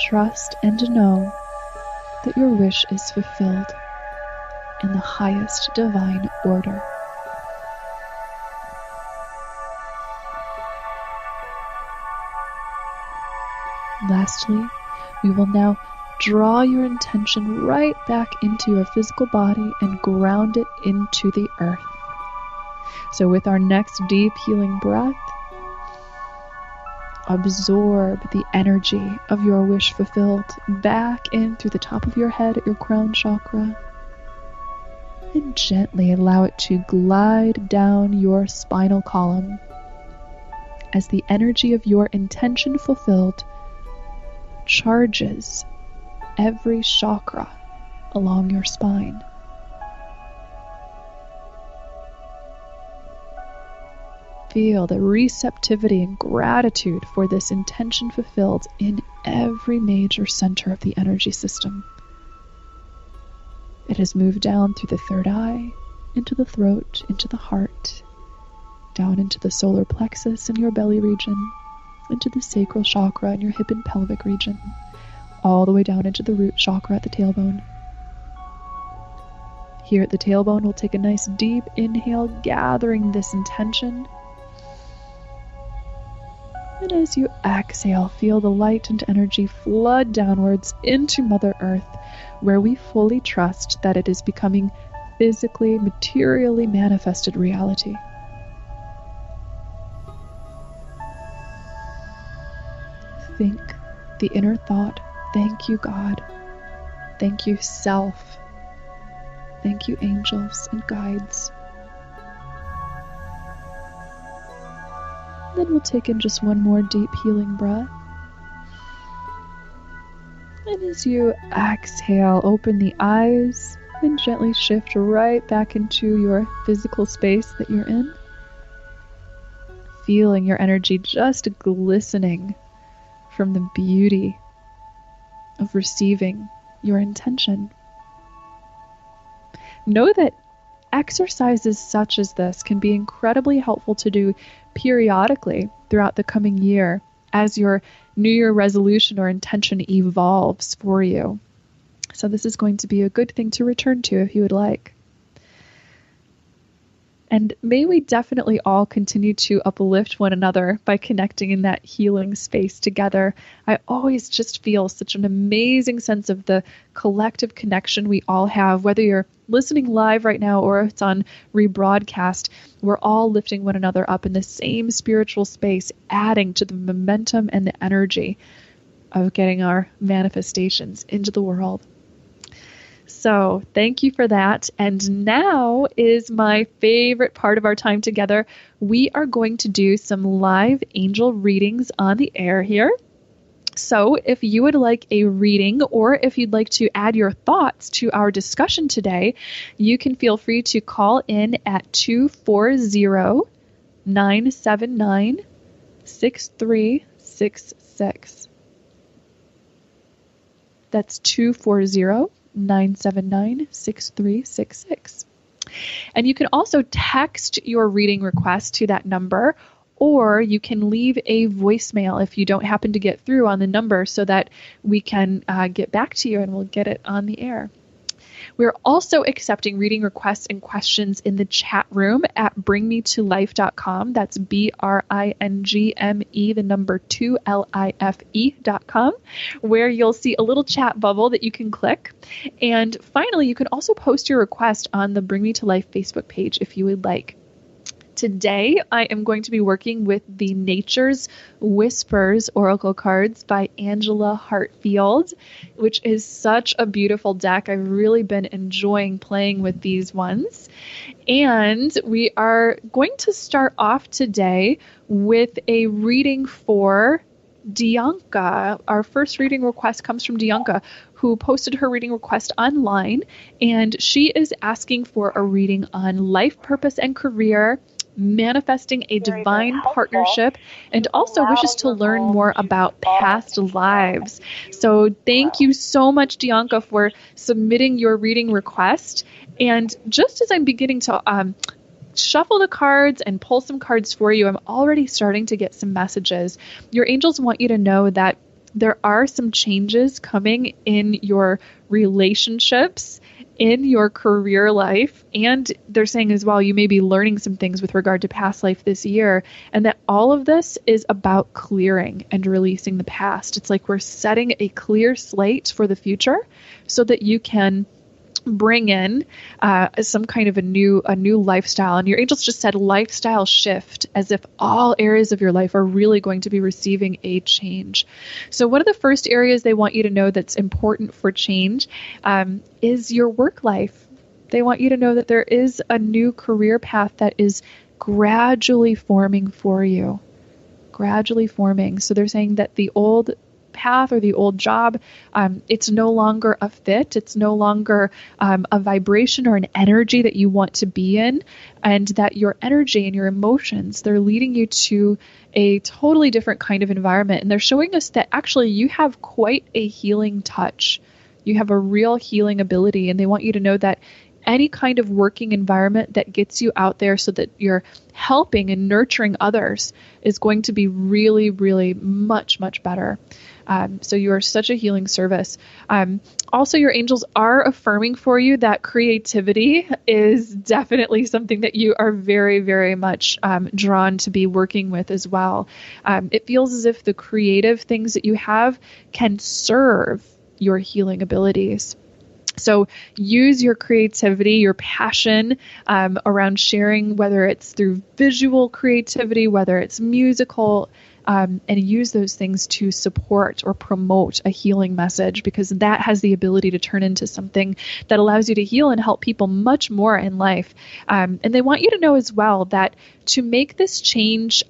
Trust and know that your wish is fulfilled in the highest divine order. Lastly, we will now draw your intention right back into your physical body and ground it into the earth. So with our next deep healing breath, absorb the energy of your wish fulfilled back in through the top of your head at your crown chakra, and gently allow it to glide down your spinal column as the energy of your intention fulfilled charges every chakra along your spine. Feel the receptivity and gratitude for this intention fulfilled in every major center of the energy system. It has moved down through the third eye, into the throat, into the heart, down into the solar plexus in your belly region, into the sacral chakra in your hip and pelvic region, all the way down into the root chakra at the tailbone. Here at the tailbone, we'll take a nice deep inhale, gathering this intention. And as you exhale, feel the light and energy flood downwards into Mother Earth, where we fully trust that it is becoming physically, materially manifested reality. Think the inner thought, thank you, God. Thank you, self. Thank you, angels and guides. Then we'll take in just one more deep healing breath. And as you exhale, open the eyes and gently shift right back into your physical space that you're in. Feeling your energy just glistening from the beauty of receiving your intention. Know that exercises such as this can be incredibly helpful to do periodically throughout the coming year as your New Year resolution or intention evolves for you. So this is going to be a good thing to return to if you would like. And may we definitely all continue to uplift one another by connecting in that healing space together. I always just feel such an amazing sense of the collective connection we all have, whether you're listening live right now or it's on rebroadcast. We're all lifting one another up in the same spiritual space, adding to the momentum and the energy of getting our manifestations into the world. So thank you for that. And now is my favorite part of our time together. We are going to do some live angel readings on the air here. So if you would like a reading, or if you'd like to add your thoughts to our discussion today, you can feel free to call in at 240-979-6366. That's 240-979-6366. And you can also text your reading request to that number, or you can leave a voicemail if you don't happen to get through on the number, so that we can get back to you and we'll get it on the air. We're also accepting reading requests and questions in the chat room at bringmetolife.com. That's BRINGME, the number 2LIFE.com, where you'll see a little chat bubble that you can click. And finally, you can also post your request on the Bring Me to Life Facebook page if you would like. Today, I am going to be working with the Nature's Whispers Oracle cards by Angela Hartfield, which is such a beautiful deck. I've really been enjoying playing with these ones. And we are going to start off today with a reading for Dianca. Our first reading request comes from Dianca, who posted her reading request online, and she is asking for a reading on life purpose and career, manifesting a divine partnership, and also wishes to learn more about past lives. So thank you so much, Dianca, for submitting your reading request. And just as I'm beginning to shuffle the cards and pull some cards for you, I'm already starting to get some messages. Your angels want you to know that there are some changes coming in your relationships, in your career life, and they're saying as well, you may be learning some things with regard to past life this year, and that all of this is about clearing and releasing the past. It's like we're setting a clear slate for the future so that you can bring in some kind of a new lifestyle. And your angels just said lifestyle shift, as if all areas of your life are really going to be receiving a change. So one of the first areas they want you to know that's important for change is your work life. They want you to know that there is a new career path that is gradually forming for you. Gradually forming. So they're saying that the old path or the old job, it's no longer a fit. It's no longer a vibration or an energy that you want to be in, and that your energy and your emotions, they're leading you to a totally different kind of environment. And they're showing us that actually you have quite a healing touch. You have a real healing ability, and they want you to know that any kind of working environment that gets you out there so that you're helping and nurturing others is going to be really, really much, much better. So you are such a healing service. Also, your angels are affirming for you that creativity is definitely something that you are very, very much drawn to be working with as well. It feels as if the creative things that you have can serve your healing abilities. So use your creativity, your passion around sharing, whether it's through visual creativity, whether it's musical, and use those things to support or promote a healing message, because that has the ability to turn into something that allows you to heal and help people much more in life. And they want you to know as well that to make this change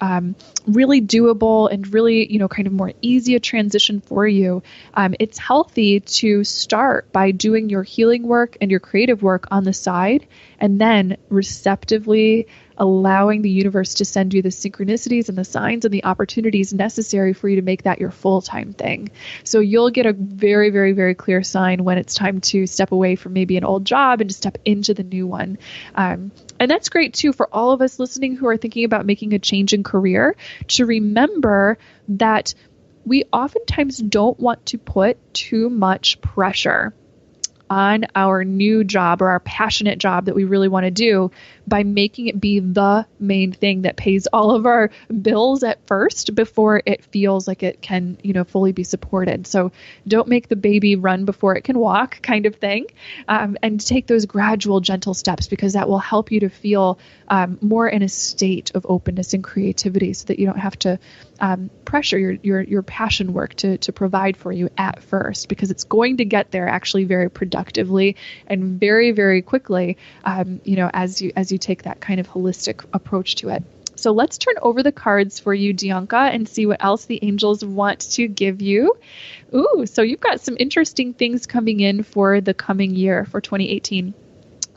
really doable and really, kind of more easy a transition for you, it's healthy to start by doing your healing work and your creative work on the side, and then receptively allowing the universe to send you the synchronicities and the signs and the opportunities necessary for you to make that your full-time thing. So you'll get a very, very, very clear sign when it's time to step away from maybe an old job and to step into the new one. And that's great too for all of us listening who are thinking about making a change in career, to remember that we oftentimes don't want to put too much pressure on our new job or our passionate job that we really want to do by making it be the main thing that pays all of our bills at first before it feels like it can, fully be supported. So don't make the baby run before it can walk kind of thing. And take those gradual, gentle steps, because that will help you to feel more in a state of openness and creativity, so that you don't have to pressure your passion work to provide for you at first, because it's going to get there actually very productively and very, very quickly, as you take that kind of holistic approach to it. So let's turn over the cards for you, Dianca, and see what else the angels want to give you. Ooh, so you've got some interesting things coming in for the coming year, for 2018.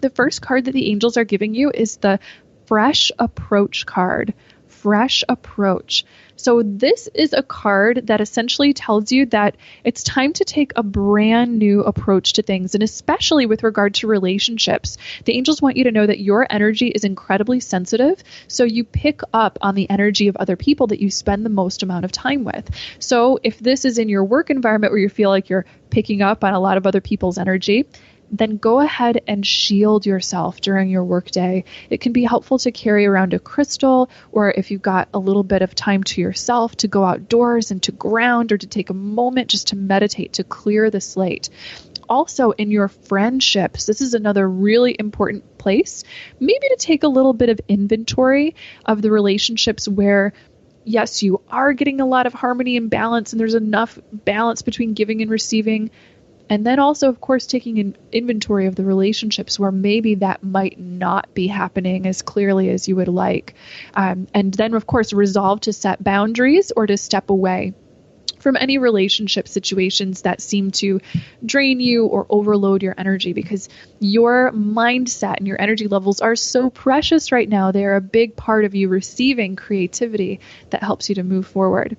The first card that the angels are giving you is the Fresh Approach card. Fresh Approach. So this is a card that essentially tells you that it's time to take a brand new approach to things, and especially with regard to relationships. The angels want you to know that your energy is incredibly sensitive, so you pick up on the energy of other people that you spend the most amount of time with. So if this is in your work environment where you feel like you're picking up on a lot of other people's energy, then go ahead and shield yourself during your workday. It can be helpful to carry around a crystal, or if you've got a little bit of time to yourself, to go outdoors and to ground, or to take a moment just to meditate, to clear the slate. Also, in your friendships, this is another really important place, maybe to take a little bit of inventory of the relationships where, yes, you are getting a lot of harmony and balance, and there's enough balance between giving and receiving. And then also, of course, taking an inventory of the relationships where maybe that might not be happening as clearly as you would like. And then, of course, resolve to set boundaries or to step away from any relationship situations that seem to drain you or overload your energy, because your mindset and your energy levels are so precious right now. They're a big part of you receiving creativity that helps you to move forward.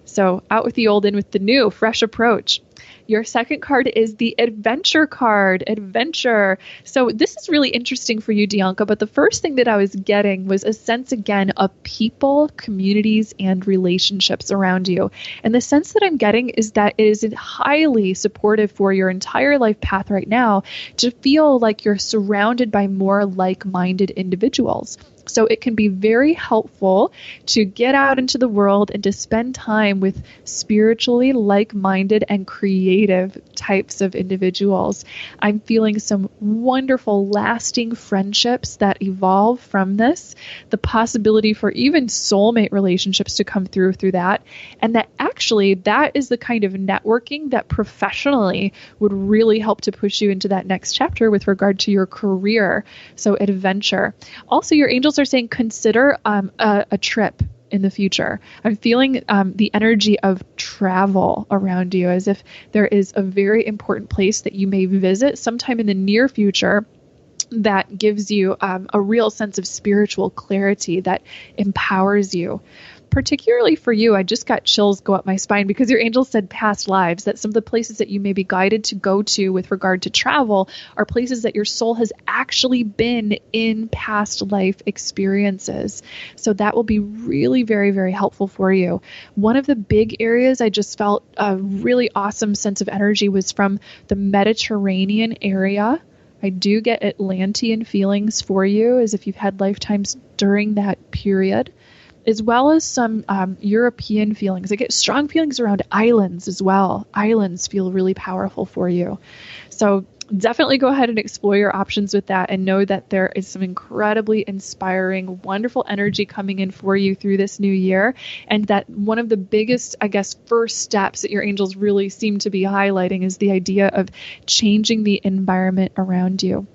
So out with the old, in with the new, fresh approach. Your second card is the Adventure card, Adventure. So this is really interesting for you, Dianca, but the first thing that I was getting was a sense again of people, communities, and relationships around you. And the sense that I'm getting is that it is highly supportive for your entire life path right now to feel like you're surrounded by more like-minded individuals. So it can be very helpful to get out into the world and to spend time with spiritually like-minded and creative types of individuals. I'm feeling some wonderful, lasting friendships that evolve from this, the possibility for even soulmate relationships to come through that, and that actually that is the kind of networking that professionally would really help to push you into that next chapter with regard to your career. So adventure. Also, your angels are saying consider a trip in the future. I'm feeling the energy of travel around you, as if there is a very important place that you may visit sometime in the near future that gives you a real sense of spiritual clarity that empowers you. Particularly for you, I just got chills go up my spine because your angel said past lives, that some of the places that you may be guided to go to with regard to travel are places that your soul has actually been in past life experiences. So that will be really very, very helpful for you. One of the big areas I just felt a really awesome sense of energy was from the Mediterranean area. I do get Atlantean feelings for you, as if you've had lifetimes during that period, as well as some European feelings. I get strong feelings around islands as well. Islands feel really powerful for you. So definitely go ahead and explore your options with that, and know that there is some incredibly inspiring, wonderful energy coming in for you through this new year. And that one of the biggest, I guess, first steps that your angels really seem to be highlighting is the idea of changing the environment around you.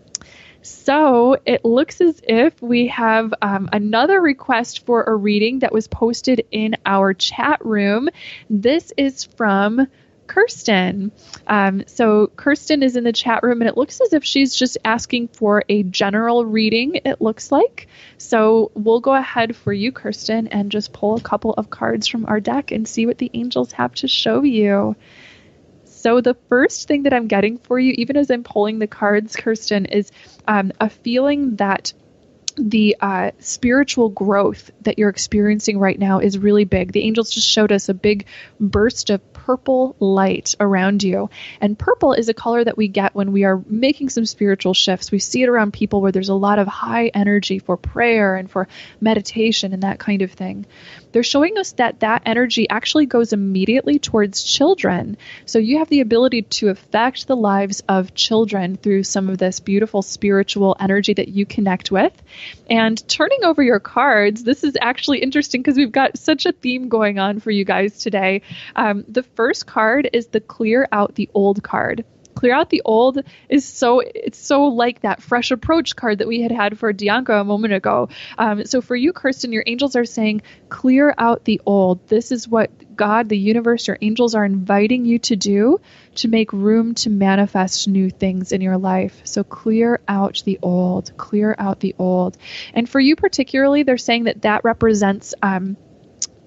So it looks as if we have another request for a reading that was posted in our chat room. This is from Kirsten. So Kirsten is in the chat room, and it looks as if she's just asking for a general reading, it looks like. So we'll go ahead for you, Kirsten, and just pull a couple of cards from our deck and see what the angels have to show you. So the first thing that I'm getting for you, even as I'm pulling the cards, Kirsten, is a feeling that the spiritual growth that you're experiencing right now is really big. The angels just showed us a big burst of purple light around you. And purple is a color that we get when we are making some spiritual shifts. We see it around people where there's a lot of high energy for prayer and for meditation and that kind of thing. They're showing us that that energy actually goes immediately towards children. So you have the ability to affect the lives of children through some of this beautiful spiritual energy that you connect with. And turning over your cards, this is actually interesting because we've got such a theme going on for you guys today. The first card is the Clear Out the Old card. Clear Out the Old is so like that fresh approach card that we had for Dianca a moment ago. So for you, Kirsten, your angels are saying, clear out the old. This is what God, the universe, your angels are inviting you to do to make room to manifest new things in your life. So clear out the old, clear out the old. And for you particularly, they're saying that represents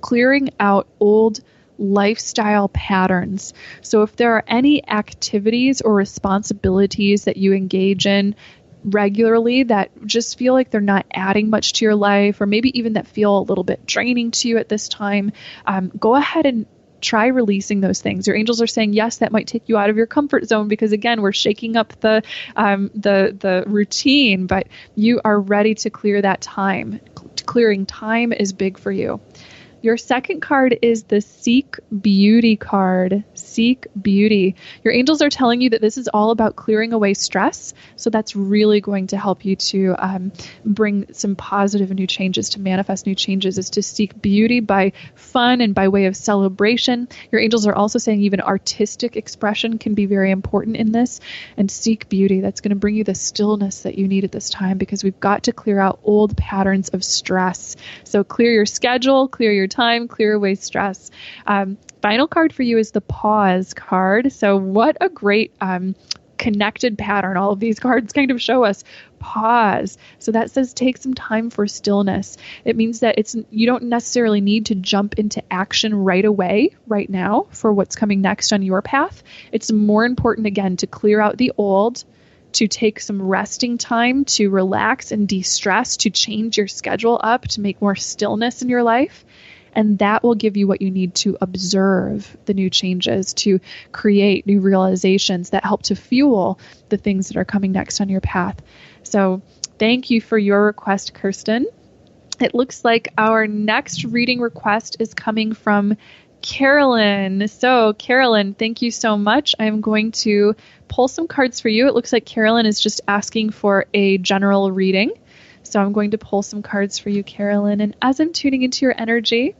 clearing out old lifestyle patterns. So if there are any activities or responsibilities that you engage in regularly that just feel like they're not adding much to your life, or maybe even that feel a little bit draining to you at this time, go ahead and try releasing those things. Your angels are saying, yes, that might take you out of your comfort zone because, again, we're shaking up the routine, but you are ready to clear that time. Clearing time is big for you. Your second card is the Seek Beauty card. Seek Beauty. Your angels are telling you that this is all about clearing away stress. So that's really going to help you to bring some positive new changes, to manifest new changes, is to seek beauty by fun and by way of celebration. Your angels are also saying even artistic expression can be very important in this. And seek beauty. That's going to bring you the stillness that you need at this time, because we've got to clear out old patterns of stress. So clear your schedule, clear your time, clear away stress. Final card for you is the Pause card. So what a great connected pattern. All of these cards kind of show us pause. So that says take some time for stillness. It means that you don't necessarily need to jump into action right away, right now, for what's coming next on your path. It's more important, again, to clear out the old, to take some resting time, to relax and de-stress, to change your schedule up, to make more stillness in your life. And that will give you what you need to observe the new changes, to create new realizations that help to fuel the things that are coming next on your path. So thank you for your request, Kirsten. It looks like our next reading request is coming from Carolyn. So Carolyn, thank you so much. I'm going to pull some cards for you. It looks like Carolyn is just asking for a general reading. So I'm going to pull some cards for you, Carolyn. And as I'm tuning into your energy,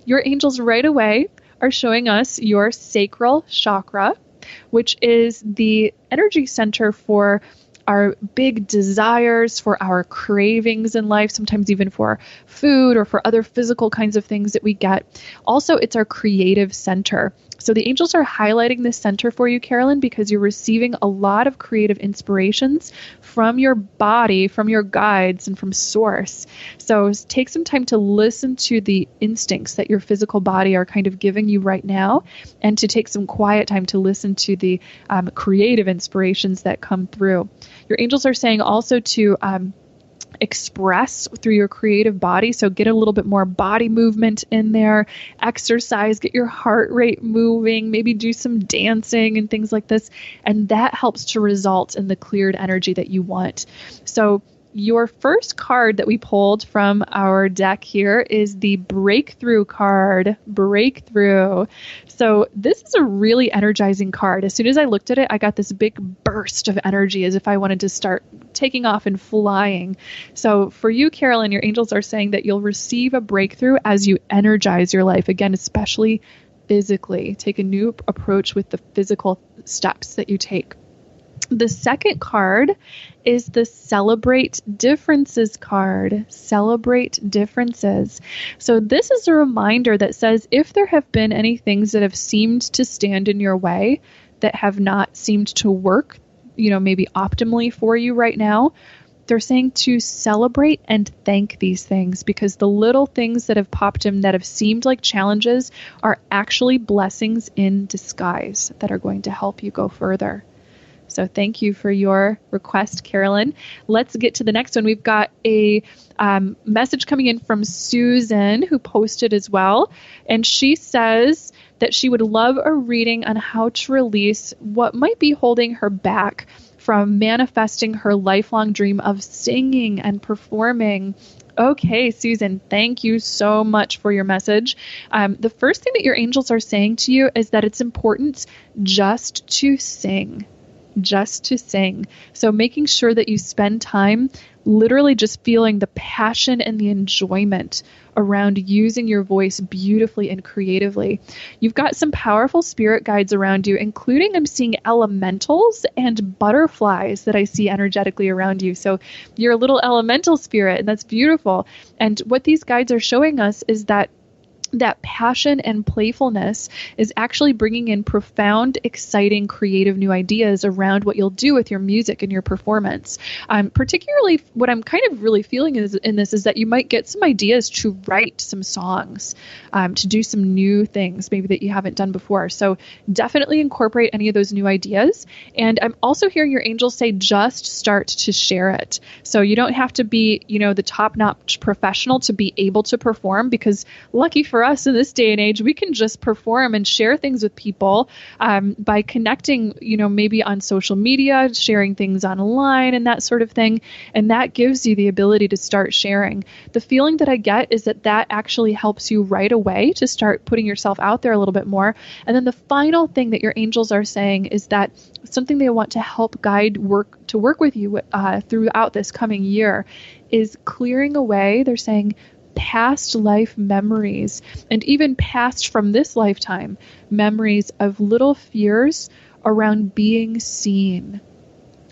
your angels right away are showing us your sacral chakra, which is the energy center for our big desires, for our cravings in life, sometimes even for food or for other physical kinds of things that we get. Also, it's our creative center. So the angels are highlighting this center for you, Carolyn, because you're receiving a lot of creative inspirations from your body, from your guides, and from source. So take some time to listen to the instincts that your physical body are kind of giving you right now, and to take some quiet time to listen to the creative inspirations that come through. Your angels are saying also to express through your creative body. So get a little bit more body movement in there, exercise, get your heart rate moving, maybe do some dancing and things like this. And that helps to result in the cleared energy that you want. So your first card that we pulled from our deck here is the Breakthrough card. Breakthrough. So this is a really energizing card. As soon as I looked at it, I got this big burst of energy as if I wanted to start taking off and flying. So for you, Carolyn, your angels are saying that you'll receive a breakthrough as you energize your life. Again, especially physically. Take a new approach with the physical steps that you take. The second card is the Celebrate Differences card. Celebrate differences. So this is a reminder that says if there have been any things that have seemed to stand in your way, that have not seemed to work, maybe optimally for you right now, they're saying to celebrate and thank these things, because the little things that have popped in that have seemed like challenges are actually blessings in disguise that are going to help you go further. So thank you for your request, Carolyn. Let's get to the next one. We've got a message coming in from Susan, who posted as well. And she says that she would love a reading on how to release what might be holding her back from manifesting her lifelong dream of singing and performing. Okay, Susan, thank you so much for your message. The first thing that your angels are saying to you is that it's important just to sing. Just to sing. So making sure that you spend time literally just feeling the passion and the enjoyment around using your voice beautifully and creatively. You've got some powerful spirit guides around you, including I'm seeing elementals and butterflies that I see energetically around you. So you're a little elemental spirit, and that's beautiful. And what these guides are showing us is that passion and playfulness is actually bringing in profound, exciting, creative new ideas around what you'll do with your music and your performance. Particularly what I'm kind of really feeling is that you might get some ideas to write some songs, to do some new things maybe that you haven't done before. So definitely incorporate any of those new ideas. And I'm also hearing your angels say, just start to share it. So you don't have to be, the top-notch professional to be able to perform, because lucky for us in this day and age, we can just perform and share things with people by connecting, maybe on social media, sharing things online and that sort of thing. And that gives you the ability to start sharing. The feeling that I get is that actually helps you right away to start putting yourself out there a little bit more. And then the final thing that your angels are saying is that something they want to help guide work with you throughout this coming year is clearing away, they're saying, past life memories, and even past from this lifetime memories of little fears around being seen.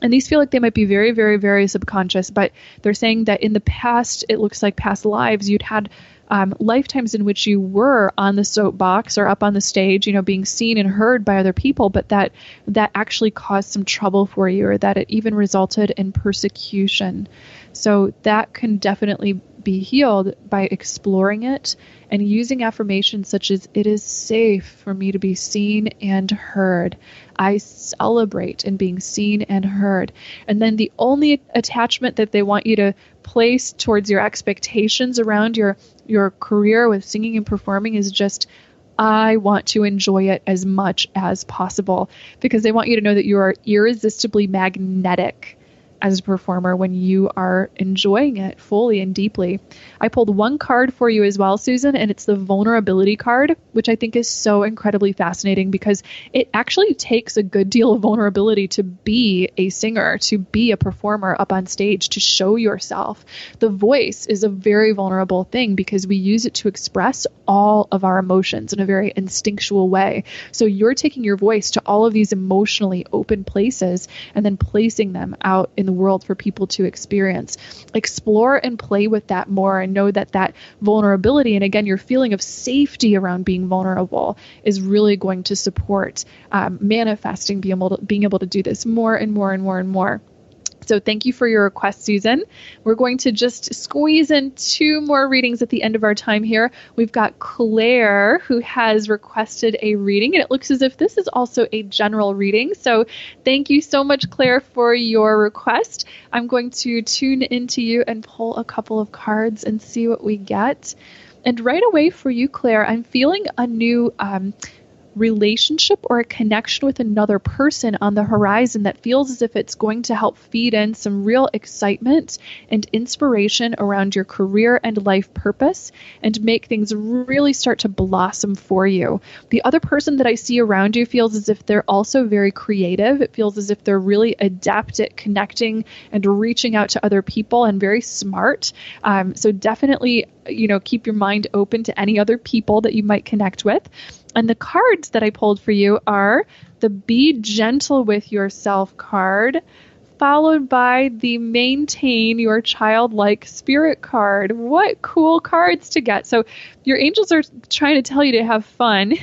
And these feel like they might be very, very, very subconscious, but they're saying that in the past, it looks like past lives, you'd had lifetimes in which you were on the soapbox or up on the stage, being seen and heard by other people, but that actually caused some trouble for you, or that it even resulted in persecution. So that can definitely be healed by exploring it and using affirmations such as, it is safe for me to be seen and heard. I celebrate in being seen and heard. And then the only attachment that they want you to place towards your expectations around your career with singing and performing is just, I want to enjoy it as much as possible, because they want you to know that you are irresistibly magnetic as a performer when you are enjoying it fully and deeply. I pulled one card for you as well, Susan, and it's the vulnerability card, which I think is so incredibly fascinating, because it actually takes a good deal of vulnerability to be a singer, to be a performer up on stage, to show yourself. The voice is a very vulnerable thing because we use it to express all of our emotions in a very instinctual way. So you're taking your voice to all of these emotionally open places and then placing them out in the world for people to experience. Explore and play with that more, and know that vulnerability, and again, your feeling of safety around being vulnerable, is really going to support manifesting, being able to do this more and more and more and more. So thank you for your request, Susan. We're going to just squeeze in 2 more readings at the end of our time here. We've got Claire, who has requested a reading, and it looks as if this is also a general reading. So thank you so much, Claire, for your request. I'm going to tune into you and pull a couple of cards and see what we get. And right away for you, Claire, I'm feeling a new relationship or a connection with another person on the horizon that feels as if it's going to help feed in some real excitement and inspiration around your career and life purpose, and make things really start to blossom for you. The other person that I see around you feels as if they're also very creative. It feels as if they're really adept at connecting and reaching out to other people, and very smart. So definitely, keep your mind open to any other people that you might connect with. And the cards that I pulled for you are the Be Gentle with Yourself card, followed by the Maintain Your Childlike Spirit card. What cool cards to get. So your angels are trying to tell you to have fun.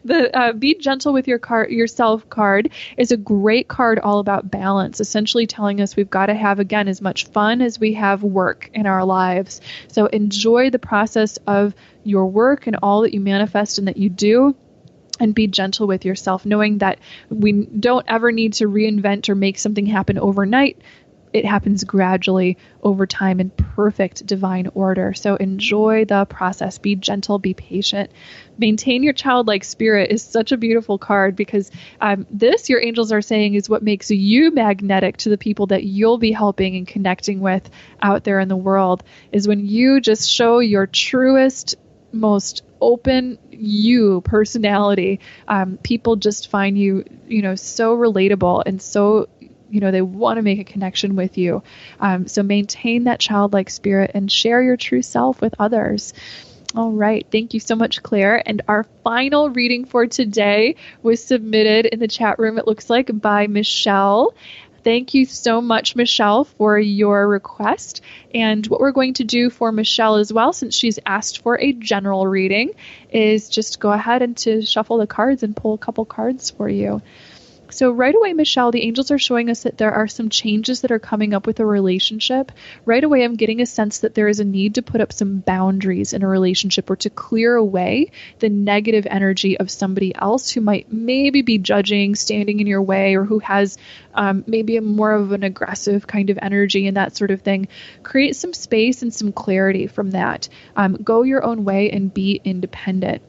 The Be Gentle with Yourself card is a great card all about balance, essentially telling us we've got to have, again, as much fun as we have work in our lives. So enjoy the process of your work and all that you manifest and that you do. and be gentle with yourself, knowing that we don't ever need to reinvent or make something happen overnight. It happens gradually over time in perfect divine order. So enjoy the process. Be gentle, be patient. Maintain your childlike spirit is such a beautiful card, because this, your angels are saying, is what makes you magnetic to the people that you'll be helping and connecting with out there in the world, is when you just show your truest, most open you personality. People just find you, so relatable and so, they want to make a connection with you. So maintain that childlike spirit and share your true self with others. All right. Thank you so much, Claire. And our final reading for today was submitted in the chat room, it looks like, by Michelle. Thank you so much, Michelle, for your request. And what we're going to do for Michelle as well, since she's asked for a general reading, is just go ahead and to shuffle the cards and pull a couple cards for you. So right away, Michelle, the angels are showing us that there are some changes that are coming up with a relationship. Right away, I'm getting a sense that there is a need to put up some boundaries in a relationship, or to clear away the negative energy of somebody else who might maybe be judging, standing in your way, or who has maybe more of an aggressive kind of energy and that sort of thing. Create some space and some clarity from that. Go your own way and be independent.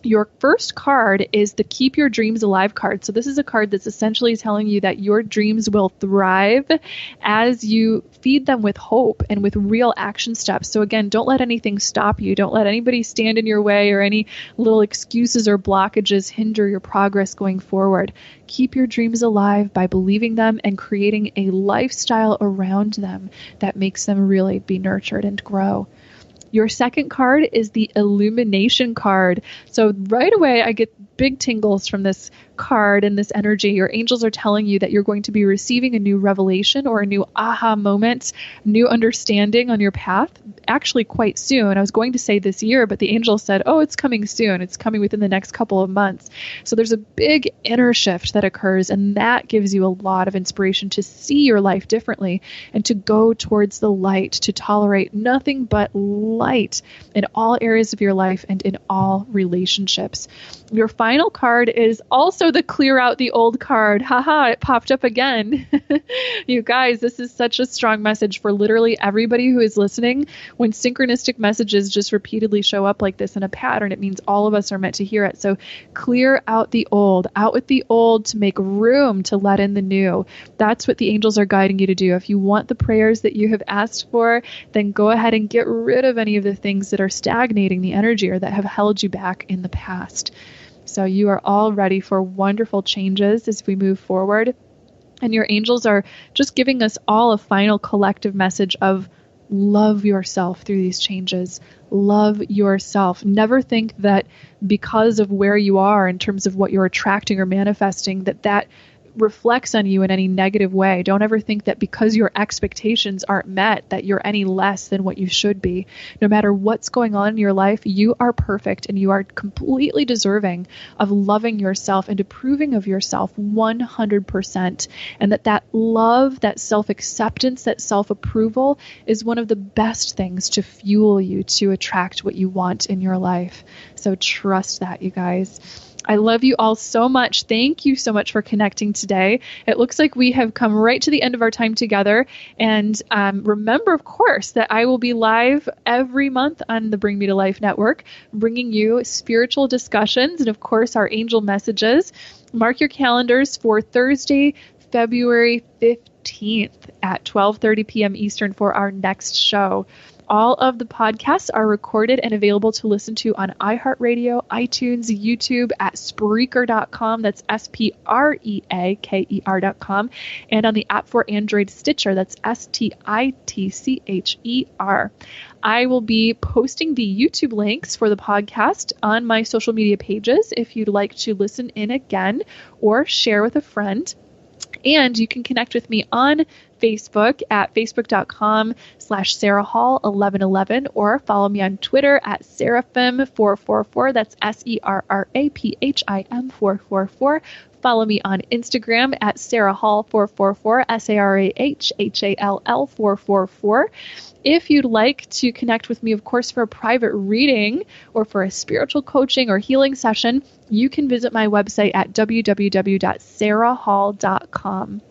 Your first card is the Keep Your Dreams Alive card. So this is a card that's essentially telling you that your dreams will thrive as you feed them with hope and with real action steps. So again, don't let anything stop you. Don't let anybody stand in your way, or any little excuses or blockages hinder your progress going forward. Keep your dreams alive by believing them and creating a lifestyle around them that makes them really be nurtured and grow. Your second card is the Illumination card. So right away, I get big tingles from this card and this energy. Your angels are telling you that you're going to be receiving a new revelation or a new aha moment, new understanding on your path, actually quite soon. I was going to say this year, but the angel said, oh, it's coming soon. It's coming within the next couple of months. So there's a big inner shift that occurs, and that gives you a lot of inspiration to see your life differently and to go towards the light, to tolerate nothing but light in all areas of your life and in all relationships. Your final card is also the Clear Out the Old card. Haha, it popped up again. You guys, this is such a strong message for literally everybody who is listening. When synchronistic messages just repeatedly show up like this in a pattern, it means all of us are meant to hear it. So clear out the old, out with the old to make room to let in the new. That's what the angels are guiding you to do. If you want the prayers that you have asked for, then go ahead and get rid of any of the things that are stagnating the energy or that have held you back in the past. So you are all ready for wonderful changes as we move forward. And your angels are just giving us all a final collective message of love yourself through these changes. Love yourself. Never think that because of where you are in terms of what you're attracting or manifesting, that reflects on you in any negative way. Don't ever think that because your expectations aren't met, that you're any less than what you should be. No matter what's going on in your life, you are perfect and you are completely deserving of loving yourself and approving of yourself 100%. And that love, that self-acceptance, that self-approval is one of the best things to fuel you to attract what you want in your life. So trust that, you guys. I love you all so much. Thank you so much for connecting today. It looks like we have come right to the end of our time together. And remember, of course, that I will be live every month on the Bring Me to Life Network, bringing you spiritual discussions and, of course, our angel messages. Mark your calendars for Thursday, February 15th at 12:30 p.m. Eastern for our next show. All of the podcasts are recorded and available to listen to on iHeartRadio, iTunes, YouTube, at Spreaker.com. That's Spreaker.com. And on the app for Android, Stitcher. That's Stitcher. I will be posting the YouTube links for the podcast on my social media pages if you'd like to listen in again or share with a friend. And you can connect with me on Facebook at facebook.com/SarahHall1111 or follow me on Twitter at Seraphim444. That's SERRAPHIM 444 Follow me on Instagram at Sarah Hall 444, SARAHHALL 444. If you'd like to connect with me, of course, for a private reading or for a spiritual coaching or healing session, you can visit my website at www.sarahhall.com.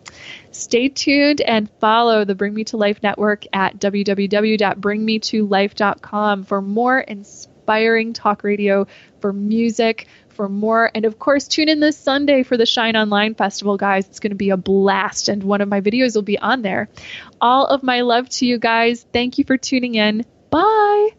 Stay tuned and follow the Bring Me to Life Network at www.bringmetolife.com for more inspiring talk radio, for music, for more. And of course, tune in this Sunday for the Shine Online Festival, guys. It's going to be a blast, and one of my videos will be on there. All of my love to you guys. Thank you for tuning in. Bye.